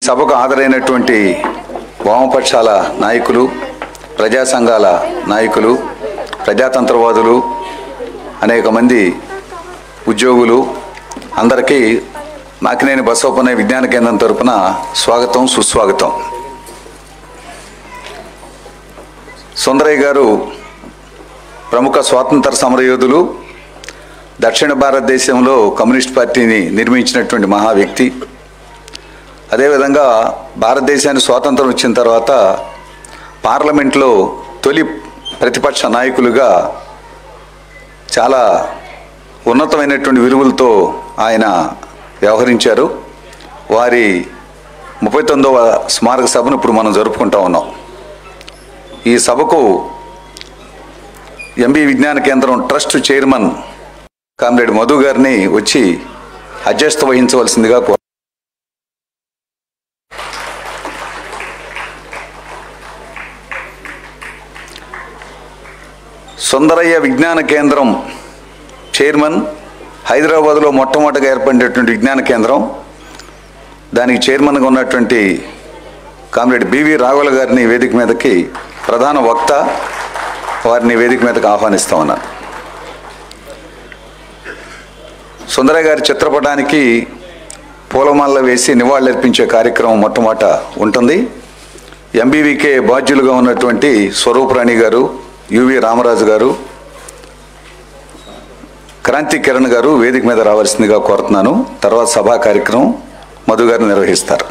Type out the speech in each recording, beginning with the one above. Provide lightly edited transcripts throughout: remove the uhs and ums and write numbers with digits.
సభకు హాజరైనటువంటి వామపక్షాల నాయకులు, ప్రజా సంఘాల నాయకులు, ప్రజాతంత్రవాదులు, అనేక మంది ఉద్యోగులు అందరికీ మాకినేని బసవపున్నయ్య విజ్ఞాన కేంద్రం తరపున స్వాగతం, సుస్వాగతం. సుందరయ్య గారు ప్రముఖ స్వాతంత్ర సమరయోధులు, దక్షిణ భారతదేశంలో కమ్యూనిస్ట్ పార్టీని నిర్మించినటువంటి మహా వ్యక్తి. అదేవిధంగా భారతదేశానికి స్వాతంత్రం వచ్చిన తర్వాత పార్లమెంట్లో తొలి ప్రతిపక్ష నాయకులుగా చాలా ఉన్నతమైనటువంటి విలువలతో ఆయన వ్యవహరించారు. వారి 39వ స్మారక సభను ఇప్పుడు మనం జరుపుకుంటా ఉన్నాం. ఈ సభకు ఎంబీ విజ్ఞాన కేంద్రం ట్రస్ట్ చైర్మన్ కామ్రేడ్ మధు గారిని వచ్చి అధ్యక్షత వహించవలసిందిగా సుందరయ్య విజ్ఞాన కేంద్రం చైర్మన్, హైదరాబాద్లో మొట్టమొదటిగా ఏర్పడినటువంటి విజ్ఞాన కేంద్రం, దానికి చైర్మన్గా ఉన్నటువంటి కామ్రేడ్ బివి రాఘవుల గారిని వేదిక మీదకి ప్రధాన వక్త, వారిని వేదిక మీదకి ఆహ్వానిస్తా ఉన్నాను. సుందరయ్య గారి చిత్రపటానికి పూలమాల వేసి నివాళులర్పించే కార్యక్రమం మొట్టమొదట ఉంటుంది. ఎంబీవీకే బాధ్యులుగా ఉన్నటువంటి స్వరూపరాణి గారు, యువి రామరాజు గారు, క్రాంతి కిరణ్ గారు వేదిక మీద రావాల్సిందిగా కోరుతున్నాను. తర్వాత సభా కార్యక్రమం మధు గారు నిర్వహిస్తారు.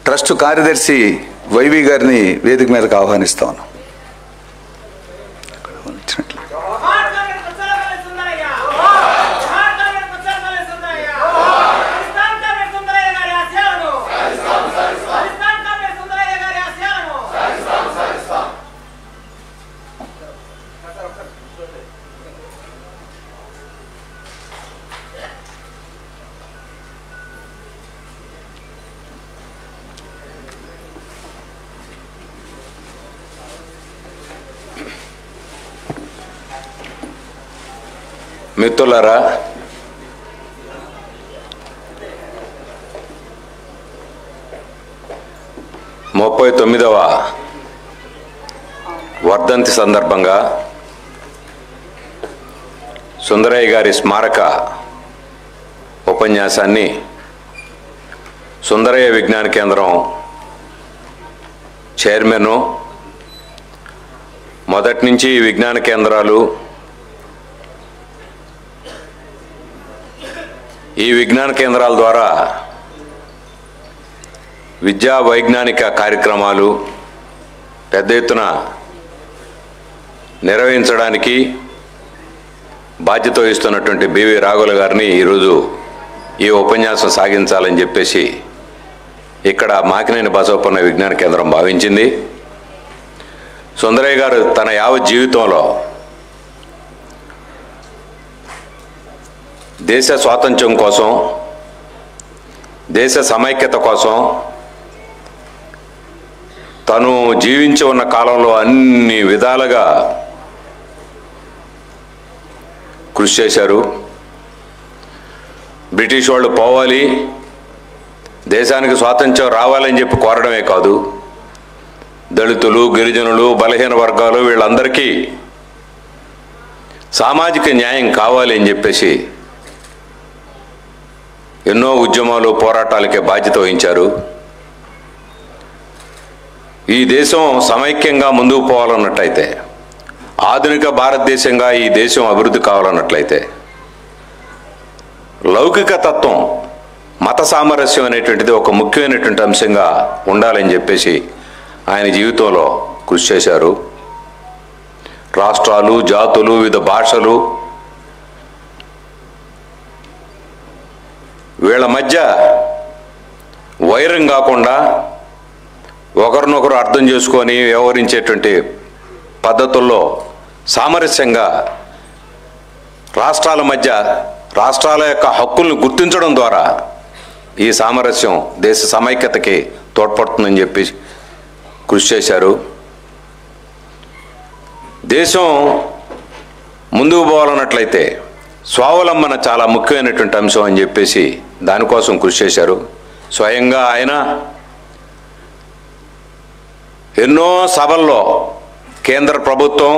ట్రస్ట్ కార్యదర్శి వైవి గారిని వేదిక మీదకు ఆహ్వానిస్తాను. మిత్రులారా, ముప్పై 39వ వర్ధంతి సందర్భంగా సుందరయ్య గారి స్మారక ఉపన్యాసాన్ని సుందరయ్య విజ్ఞాన కేంద్రం చైర్మన్, మొదటి నుంచి విజ్ఞాన కేంద్రాలు, ఈ విజ్ఞాన కేంద్రాల ద్వారా విద్యా వైజ్ఞానిక కార్యక్రమాలు పెద్ద ఎత్తున నిర్వహించడానికి బాధ్యత వహిస్తున్నటువంటి బివి రాఘవుల గారిని ఈరోజు ఈ ఉపన్యాసం సాగించాలని చెప్పేసి ఇక్కడ మాకినేని బసవపున్నయ్య విజ్ఞాన కేంద్రం భావించింది. సుందరయ్య గారు తన యావత్ జీవితంలో దేశ స్వాతంత్ర్యం కోసం, దేశ సమైక్యత కోసం తను జీవించి ఉన్న కాలంలో అన్ని విధాలుగా కృషి చేశారు. బ్రిటిష్ వాళ్ళు పోవాలి, దేశానికి స్వాతంత్ర్యం రావాలని చెప్పి కోరడమే కాదు, దళితులు, గిరిజనులు, బలహీన వర్గాలు వీళ్ళందరికీ సామాజిక న్యాయం కావాలి అని చెప్పేసి ఎన్నో ఉద్యమాలు, పోరాటాలకే బాధ్యత వహించారు. ఈ దేశం సమైక్యంగా ముందుకు పోవాలన్నట్లయితే, ఆధునిక భారతదేశంగా ఈ దేశం అభివృద్ధి కావాలన్నట్లయితే లౌకిక తత్వం, మత సామరస్యం అనేటువంటిది ఒక ముఖ్యమైనటువంటి అంశంగా ఉండాలని చెప్పేసి ఆయన జీవితంలో కృషి చేశారు. రాష్ట్రాలు, జాతులు, వివిధ భాషలు వీళ్ళ మధ్య వైరం కాకుండా ఒకరినొకరు అర్థం చేసుకొని వ్యవహరించేటువంటి పద్ధతుల్లో సామరస్యంగా రాష్ట్రాల మధ్య రాష్ట్రాల యొక్క హక్కుల్ని గుర్తించడం ద్వారా ఈ సామరస్యం దేశ సమైక్యతకి తోడ్పడుతుందని చెప్పి కృషి చేశారు. దేశం ముందుకు పోవాలన్నట్లయితే స్వావలంబన చాలా ముఖ్యమైనటువంటి అంశం అని చెప్పేసి దానికోసం కృషి చేశారు. స్వయంగా ఆయన ఎన్నో సభల్లో కేంద్ర ప్రభుత్వం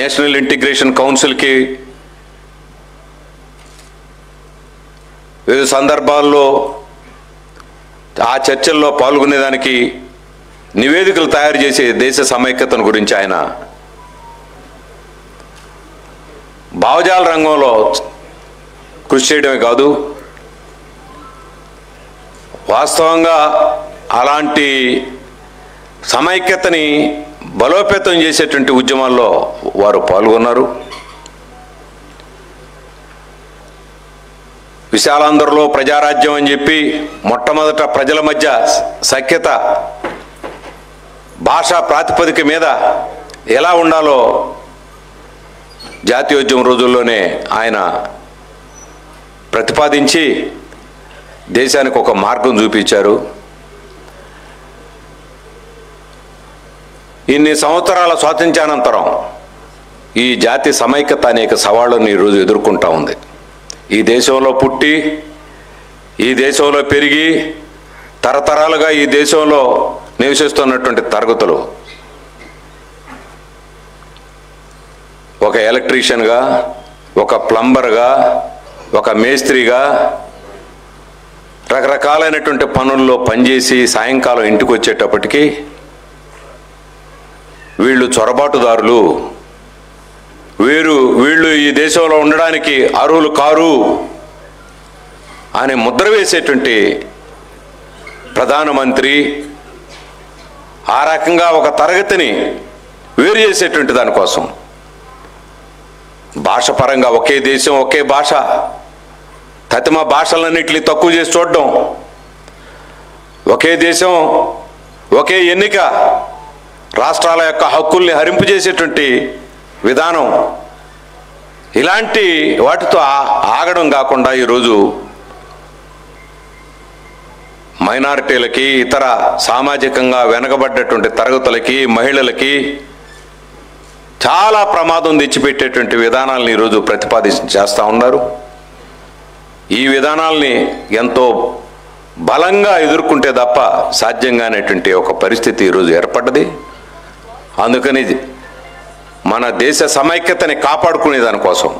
నేషనల్ ఇంటిగ్రేషన్ కౌన్సిల్కి వివిధ సందర్భాల్లో ఆ చర్చల్లో పాల్గొనేదానికి నివేదికలు తయారు చేసే దేశ సమైక్యతను గురించి ఆయన భావజాల రంగంలో కృషి చేయడమే కాదు, వాస్తవంగా అలాంటి సమైక్యతని బలోపేతం చేసేటువంటి ఉద్యమాల్లో వారు పాల్గొన్నారు. విశాలాంధ్రలో ప్రజారాజ్యం అని చెప్పి మొట్టమొదట ప్రజల మధ్య సఖ్యత భాషా ప్రాతిపదిక మీద ఎలా ఉండాలో జాతీయోద్యమం రోజుల్లోనే ఆయన ప్రతిపాదించి దేశానికి ఒక మార్గం చూపించారు. ఇన్ని సంవత్సరాల స్వాతంత్ర్యానంతరం ఈ జాతి సమైక్యత అనేక సవాళ్లను ఈరోజు ఎదుర్కొంటూ ఉంది. ఈ దేశంలో పుట్టి ఈ దేశంలో పెరిగి తరతరాలుగా ఈ దేశంలో నివసిస్తున్నటువంటి తరగతులు ఒక ఎలక్ట్రీషియన్గా, ఒక ప్లంబర్గా, ఒక మేస్త్రిగా రకరకాలైనటువంటి పనుల్లో పనిచేసి సాయంకాలం ఇంటికి వచ్చేటప్పటికి వీళ్ళు చొరబాటుదారులు, వీళ్ళు ఈ దేశంలో ఉండడానికి అర్హులు కారు అని ముద్ర వేసేటువంటి ప్రధానమంత్రి ఆ రకంగా ఒక తరగతిని వేరు చేసేటువంటి దానికోసం భాషపరంగా ఒకే దేశం ఒకే భాష, తతిమ భాషలన్నింటినీ తక్కువ చేసి చూడడం, ఒకే దేశం ఒకే ఎన్నిక, రాష్ట్రాల యొక్క హక్కుల్ని హరింపజేసేటువంటి విధానం, ఇలాంటి వాటితో ఆగడం కాకుండా ఈరోజు మైనారిటీలకి, ఇతర సామాజికంగా వెనకబడ్డటువంటి తరగతులకి, మహిళలకి చాలా ప్రమాదం తెచ్చిపెట్టేటువంటి విధానాలను ఈరోజు చేస్తూ ఉన్నారు. ఈ విధానాల్ని ఎంతో బలంగా ఎదుర్కొంటే తప్ప సాధ్యంగానేటువంటి ఒక పరిస్థితి ఈరోజు ఏర్పడ్డది. అందుకని మన దేశ సమైక్యతని కాపాడుకునే దానికోసం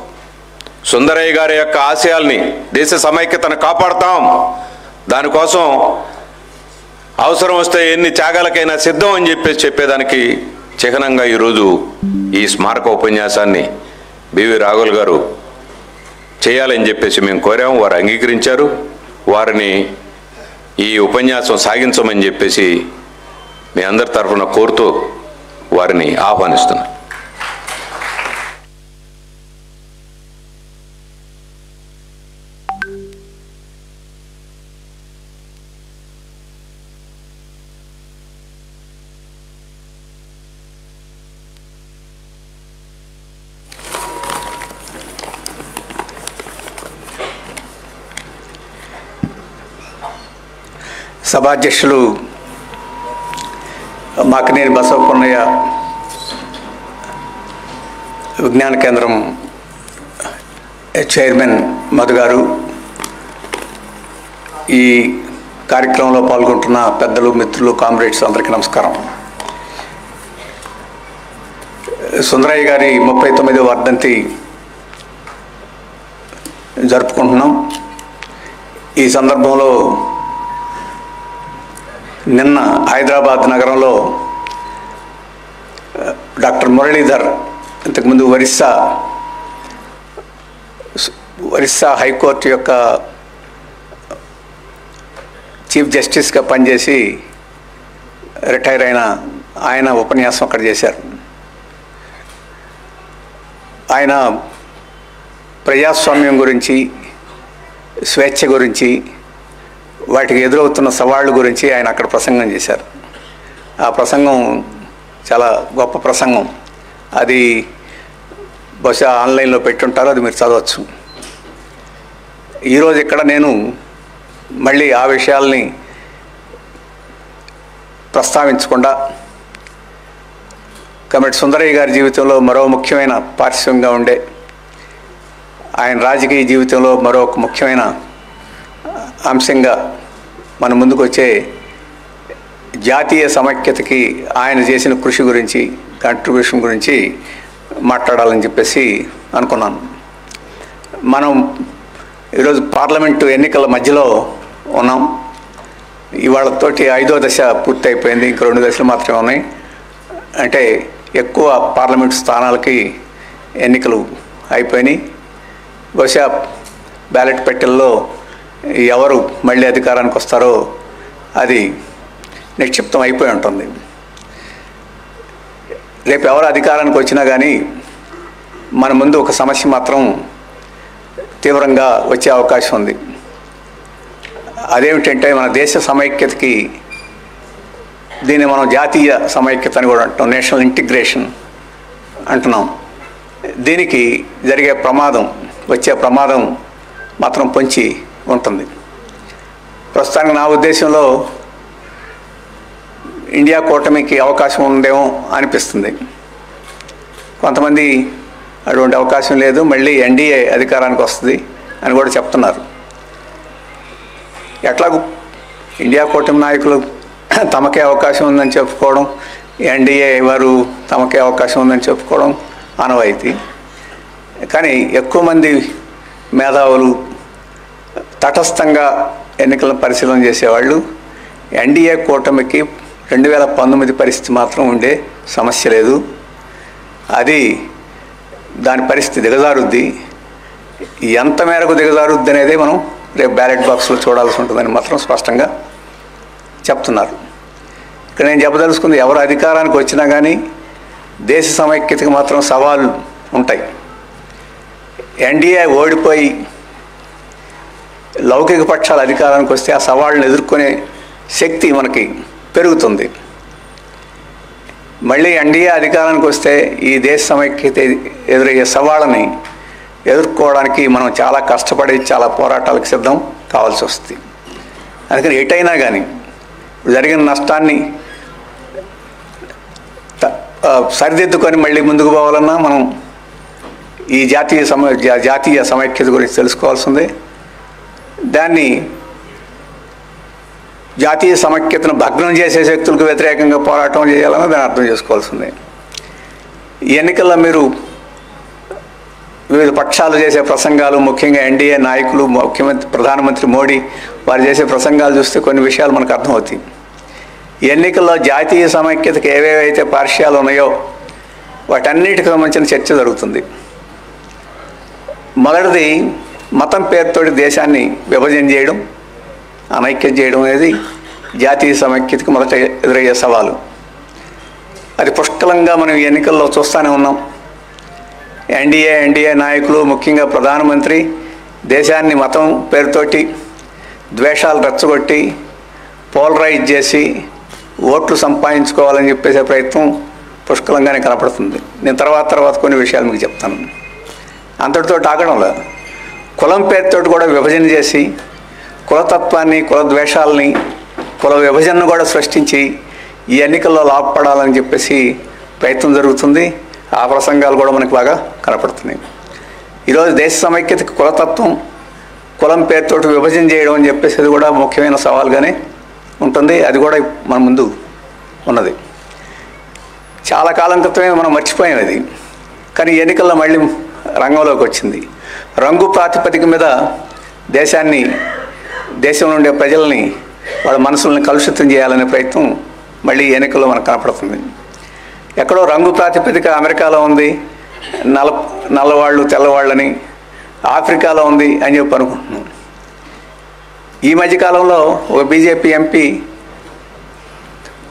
సుందరయ్య గారి యొక్క ఆశయాల్ని, దేశ సమైక్యతను కాపాడుతాం, దానికోసం అవసరం వస్తే ఎన్ని త్యాగాలకైనా సిద్ధం అని చెప్పేదానికి చిహ్నంగా ఈరోజు ఈ స్మారక ఉపన్యాసాన్ని బివి రాఘుల్ గారు చేయాలని చెప్పేసి మేము కోరాము. వారు అంగీకరించారు. వారిని ఈ ఉపన్యాసం సాగించమని చెప్పేసి మీ అందరి తరఫున కోరుతూ వారిని ఆహ్వానిస్తున్నాను. సభాధ్యక్షులు మాకినేని బసవపున్నయ్య విజ్ఞాన కేంద్రం చైర్మన్ మధు గారు, ఈ కార్యక్రమంలో పాల్గొంటున్న పెద్దలు, మిత్రులు, కామ్రేడ్స్ అందరికీ నమస్కారం. సుందరయ్య గారి 39వ వర్ధంతి జరుపుకుంటున్నాం. ఈ సందర్భంలో నిన్న హైదరాబాద్ నగరంలో డాక్టర్ మురళీధర్, ఇంతకుముందు ఒరిస్సా హైకోర్టు యొక్క చీఫ్ జస్టిస్గా పనిచేసి రిటైర్ అయిన ఆయన ఉపన్యాసం అక్కడ చేశారు. ఆయన ప్రజాస్వామ్యం గురించి, స్వేచ్ఛ గురించి, వాటికి ఎదురవుతున్న సవాళ్ళ గురించి ఆయన అక్కడ ప్రసంగం చేశారు. ఆ ప్రసంగం చాలా గొప్ప ప్రసంగం. అది బహుశా ఆన్లైన్లో పెట్టుంటారో, అది మీరు చదవచ్చు. ఈరోజు ఇక్కడ నేను మళ్ళీ ఆ విషయాల్ని ప్రస్తావించకుండా కమిటీ సుందరయ్య గారి జీవితంలో మరో ముఖ్యమైన పార్శ్వంగా ఉండే, ఆయన రాజకీయ జీవితంలో మరో ముఖ్యమైన అంశంగా మన ముందుకు వచ్చే జాతీయ సమైక్యతకి ఆయన చేసిన కృషి గురించి, కంట్రిబ్యూషన్ గురించి మాట్లాడాలని చెప్పేసి అనుకున్నాను. మనం ఈరోజు పార్లమెంటు ఎన్నికల మధ్యలో ఉన్నాం. ఇవాళతోటి 5వ దశ పూర్తి అయిపోయింది, ఇంక 2 దశలు మాత్రమే ఉన్నాయి. అంటే ఎక్కువ పార్లమెంటు స్థానాలకి ఎన్నికలు అయిపోయినాయి. బహుశా బ్యాలెట్ పెట్టెల్లో ఎవరు మళ్ళీ అధికారానికి వస్తారో అది నిక్షిప్తం అయిపోయి ఉంటుంది. రేపు ఎవరు అధికారానికి వచ్చినా కానీ మన ముందు ఒక సమస్య మాత్రం తీవ్రంగా వచ్చే అవకాశం ఉంది. అదేమిటంటే మన దేశ సమైక్యతకి, దీన్ని మనం జాతీయ సమైక్యత అని కూడా అంటున్నాం, నేషనల్ ఇంటిగ్రేషన్ అంటున్నాం. దీనికి జరిగే ప్రమాదం, వచ్చే ప్రమాదం మాత్రం పొంచి ఉంటుంది. ప్రస్తుతానికి నా ఉద్దేశంలో ఇండియా కూటమికి అవకాశం ఉందేమో అనిపిస్తుంది. కొంతమంది అటువంటి అవకాశం లేదు, మళ్ళీ ఎన్డీఏ అధికారానికి వస్తుంది అని కూడా చెప్తున్నారు. ఎట్లాగూ ఇండియా కూటమి నాయకులు తమకే అవకాశం ఉందని చెప్పుకోవడం, ఎన్డీఏ వారు తమకే అవకాశం ఉందని చెప్పుకోవడం ఆనవాయితీ. కానీ ఎక్కువ మంది మేధావులు, తటస్థంగా ఎన్నికలను పరిశీలన చేసేవాళ్ళు ఎన్డీఏ కూటమికి 2019 పరిస్థితి మాత్రం ఉండే సమస్య లేదు, అది దాని పరిస్థితి దిగజారుద్ది. ఎంత మేరకు దిగజారుద్ది అనేది మనం రేపు బ్యాలెట్ బాక్స్లో చూడాల్సి ఉంటుందని మాత్రం స్పష్టంగా చెప్తున్నారు. ఇక్కడ నేను చెప్పదలుచుకుంది, ఎవరు అధికారానికి వచ్చినా కానీ దేశ సమైక్యతకి మాత్రం సవాళ్ళు ఉంటాయి. ఎన్డీఏ ఓడిపోయి లౌకిక పక్షాల అధికారానికి వస్తే ఆ సవాళ్ళను ఎదుర్కొనే శక్తి మనకి పెరుగుతుంది. మళ్ళీ ఎన్డీఏ అధికారానికి వస్తే ఈ దేశ సమైక్యత ఎదురయ్యే సవాళ్ళని ఎదుర్కోవడానికి మనం చాలా కష్టపడి, చాలా పోరాటాలకు సిద్ధం కావాల్సి వస్తుంది. అందుకని ఎటైనా కానీ జరిగిన నష్టాన్ని సరిదిద్దుకొని మళ్ళీ ముందుకు పోవాలన్నా మనం ఈ జాతీయ సమైక్యత గురించి తెలుసుకోవాల్సిందే. దాన్ని జాతీయ సమైక్యతను భగ్నం చేసే శక్తులకు వ్యతిరేకంగా పోరాటం చేయాలని దాన్ని అర్థం చేసుకోవాల్సిందే. ఈ ఎన్నికల్లో మీరు వివిధ పక్షాలు చేసే ప్రసంగాలు, ముఖ్యంగా ఎన్డీఏ నాయకులు, ప్రధానమంత్రి మోడీ వారు చేసే ప్రసంగాలు చూస్తే కొన్ని విషయాలు మనకు అర్థమవుతాయి. ఈ ఎన్నికల్లో జాతీయ సమైక్యతకు ఏవేవైతే పార్శ్యాలు ఉన్నాయో వాటన్నిటికి సంబంధించిన చర్చ జరుగుతుంది. మొదటిది, మతం పేరుతోటి దేశాన్ని విభజన చేయడం, అనైక్యం చేయడం అనేది జాతీయ సమైక్యతకు మొదట ఎదురయ్యే సవాలు. అది పుష్కలంగా మనం ఈ ఎన్నికల్లో చూస్తూనే ఉన్నాం. ఎన్డీఏ నాయకులు, ముఖ్యంగా ప్రధానమంత్రి దేశాన్ని మతం పేరుతోటి ద్వేషాలు రెచ్చగొట్టి పోలరైజ్ చేసి ఓట్లు సంపాదించుకోవాలని చెప్పేసే ప్రయత్నం పుష్కలంగానే కనపడుతుంది. నేను తర్వాత కొన్ని విషయాలు మీకు చెప్తాను. అంతటితో ఆగడంలో కులం పేరుతోటి కూడా విభజన చేసి కులతత్వాన్ని, కుల ద్వేషాలని, కుల విభజనను కూడా సృష్టించి ఈ ఎన్నికల్లో లాభపడాలని చెప్పేసి ప్రయత్నం జరుగుతుంది. ఆ ప్రసంగాలు కూడా మనకు బాగా కనపడుతున్నాయి. ఈరోజు దేశ సమైక్యతకి కులతత్వం, కులం పేరుతోటి విభజన చేయడం అని చెప్పేసి అది కూడా ముఖ్యమైన సవాల్గానే ఉంటుంది. అది కూడా మన ముందు ఉన్నది. చాలా కాలం క్రితమే మనం మర్చిపోయాం అది, కానీ ఎన్నికల్లో మళ్ళీ రంగంలోకి వచ్చింది. రంగు ప్రాతిపదిక మీద దేశంలో ఉండే ప్రజల్ని, వాళ్ళ మనసుల్ని కలుషితం చేయాలనే ప్రయత్నం మళ్ళీ ఎన్నికల్లో మనకు కనపడుతుంది. ఎక్కడో రంగు ప్రాతిపదిక అమెరికాలో ఉంది, నల్లవాళ్ళు తెల్లవాళ్ళని, ఆఫ్రికాలో ఉంది అని చెప్పి అనుకుంటున్నాం. ఈ మధ్యకాలంలో ఒక బీజేపీ ఎంపీ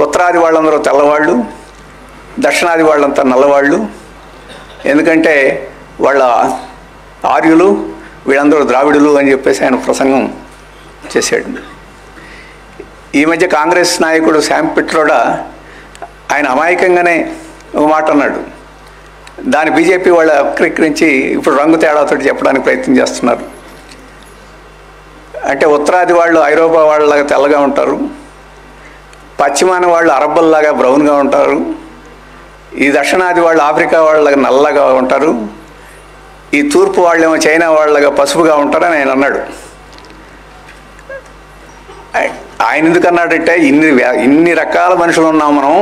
ఉత్తరాది వాళ్ళందరూ తెల్లవాళ్ళు, దక్షిణాది వాళ్ళంతా నల్లవాళ్ళు, ఎందుకంటే వాళ్ళ ఆర్యులు, వీళ్ళందరూ ద్రావిడులు అని చెప్పేసి ఆయన ప్రసంగం చేశాడు. ఈ మధ్య కాంగ్రెస్ నాయకుడు శామ్ పిట్రోడా ఆయన అమాయకంగానే ఒక మాట అన్నాడు. దాని బీజేపీ వాళ్ళు వక్రీకరించి ఇప్పుడు రంగు తేడాతో చెప్పడానికి ప్రయత్నం చేస్తున్నారు. అంటే ఉత్తరాది వాళ్ళు ఐరోపా వాళ్ళలాగా తెల్లగా ఉంటారు, పశ్చిమాన వాళ్ళు అరబ్బల్లాగా బ్రౌన్గా ఉంటారు, ఈ దక్షిణాది వాళ్ళు ఆఫ్రికా వాళ్ళలాగా నల్లగా ఉంటారు, ఈ తూర్పు వాళ్ళేమో చైనా వాళ్ళలాగా పసుపుగా ఉంటారని ఆయన అన్నాడు. ఆయన ఎందుకు అన్నాడంటే ఇన్ని రకాల మనుషులు ఉన్నాం మనం,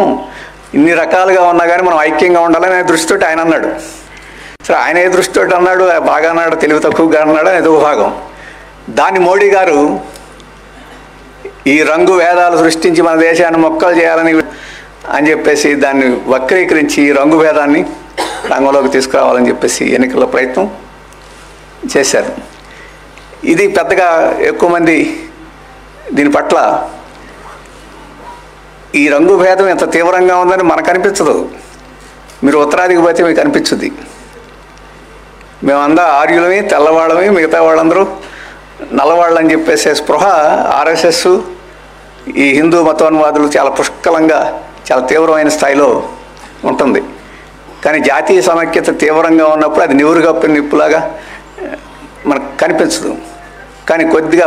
ఇన్ని రకాలుగా ఉన్నా కానీ మనం ఐక్యంగా ఉండాలని ఆయన దృష్టితోటి ఆయన అన్నాడు. సరే, ఆయన ఏ దృష్టితోటి అన్నాడు, బాగా అన్నాడు, తెలివి తక్కువగా అన్నాడు, ఏదో భాగం. దాన్ని మోడీ గారు ఈ రంగు భేదాలు సృష్టించి మన దేశాన్ని మొక్కలు చేయాలని అని చెప్పేసి దాన్ని వక్రీకరించి ఈ రంగు భేదాన్ని రంగంలోకి తీసుకురావాలని చెప్పేసి ఎన్నికల ప్రయత్నం చేశారు. ఇది పెద్దగా ఎక్కువ మంది దీని పట్ల ఈ రంగు భేదం ఎంత తీవ్రంగా ఉందని మనకు అనిపించదు. మీరు ఉత్తరాదికి పోతే మీకు అనిపించుద్ది. మేమందా ఆర్యులమే, తెల్లవాళ్ళమే, మిగతా వాళ్ళందరూ నల్లవాళ్ళు అని చెప్పేసే స్పృహ ఆర్ఎస్ఎస్, ఈ హిందూ మతోన్వాదులు చాలా పుష్కలంగా, చాలా తీవ్రమైన స్థాయిలో ఉంటుంది. కానీ జాతీయ సమైక్యత తీవ్రంగా ఉన్నప్పుడు అది నివురు కప్పిన నిప్పులాగా మనకు కనిపించదు. కానీ కొద్దిగా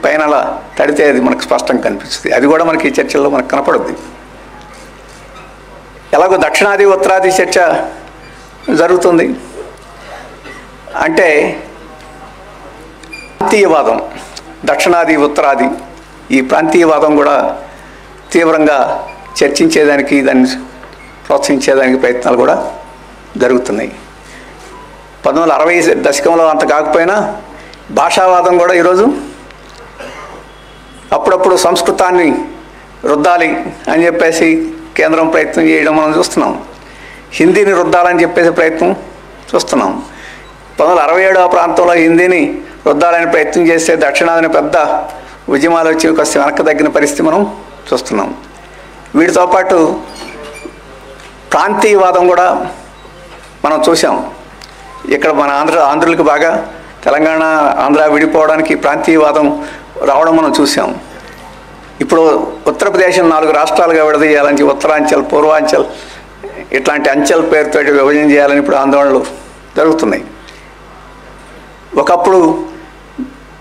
పైన అలా తడితే అది మనకు స్పష్టంగా కనిపిస్తుంది. అది కూడా మనకి ఈ చర్చల్లో మనకు కనపడుద్ది. ఎలాగో దక్షిణాది ఉత్తరాది చర్చ జరుగుతుంది అంటే ప్రాంతీయవాదం, దక్షిణాది ఉత్తరాది ఈ ప్రాంతీయవాదం కూడా తీవ్రంగా చర్చించేదానికి, దాన్ని ప్రోత్సహించేదానికి ప్రయత్నాలు కూడా జరుగుతున్నాయి. 1960 దశకంలో అంత కాకపోయినా భాషావాదం కూడా ఈరోజు అప్పుడప్పుడు సంస్కృతాన్ని రుద్దాలి అని చెప్పేసి కేంద్రం ప్రయత్నం చేయడం మనం చూస్తున్నాం. హిందీని రుద్దాలని చెప్పేసి ప్రయత్నం చూస్తున్నాం. 1967 ఆ ప్రాంతంలో హిందీని రుద్దాలని ప్రయత్నం చేస్తే దక్షిణాదిన పెద్ద ఉద్యమాలు వచ్చి కాస్త వెనక్కి తగ్గిన పరిస్థితి మనం చూస్తున్నాం. వీటితో పాటు ప్రాంతీయవాదం కూడా మనం చూసాం. ఇక్కడ మన ఆంధ్రులకు బాగా తెలంగాణ ఆంధ్ర విడిపోవడానికి ప్రాంతీయవాదం రావడం మనం చూసాం. ఇప్పుడు ఉత్తరప్రదేశ్ 4 రాష్ట్రాలుగా విడదీయాలని, ఉత్తరాంచల్, పూర్వాంచల్ ఇట్లాంటి అంచెల పేరుతో విభజన చేయాలని ఇప్పుడు ఆందోళనలు జరుగుతున్నాయి. ఒకప్పుడు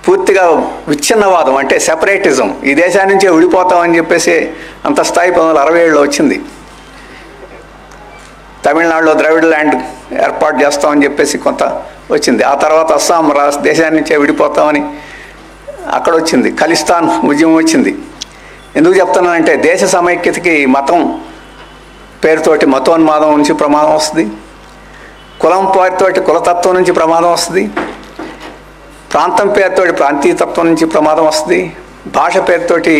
పూర్తిగా విచ్ఛిన్నవాదం అంటే సెపరేటిజం, ఈ దేశాన్ని నుంచే విడిపోతామని చెప్పేసి అంత స్థాయి 1967లో వచ్చింది. తమిళనాడులో ద్రవిడ ల్యాండ్ ఏర్పాటు చేస్తామని చెప్పేసి కొంత వచ్చింది. ఆ తర్వాత అస్సాం దేశాన్ని నుంచే విడిపోతామని అక్కడ వచ్చింది. ఖలిస్తాన్ ఉద్యమం వచ్చింది. ఎందుకు చెప్తున్నానంటే దేశ సమైక్యతకి మతం పేరుతోటి మతోన్మాదం నుంచి ప్రమాదం వస్తుంది, కులం పేరుతోటి కులతత్వం నుంచి ప్రమాదం వస్తుంది, ప్రాంతం పేరుతోటి ప్రాంతీయతత్వం నుంచి ప్రమాదం వస్తుంది, భాష పేరుతోటి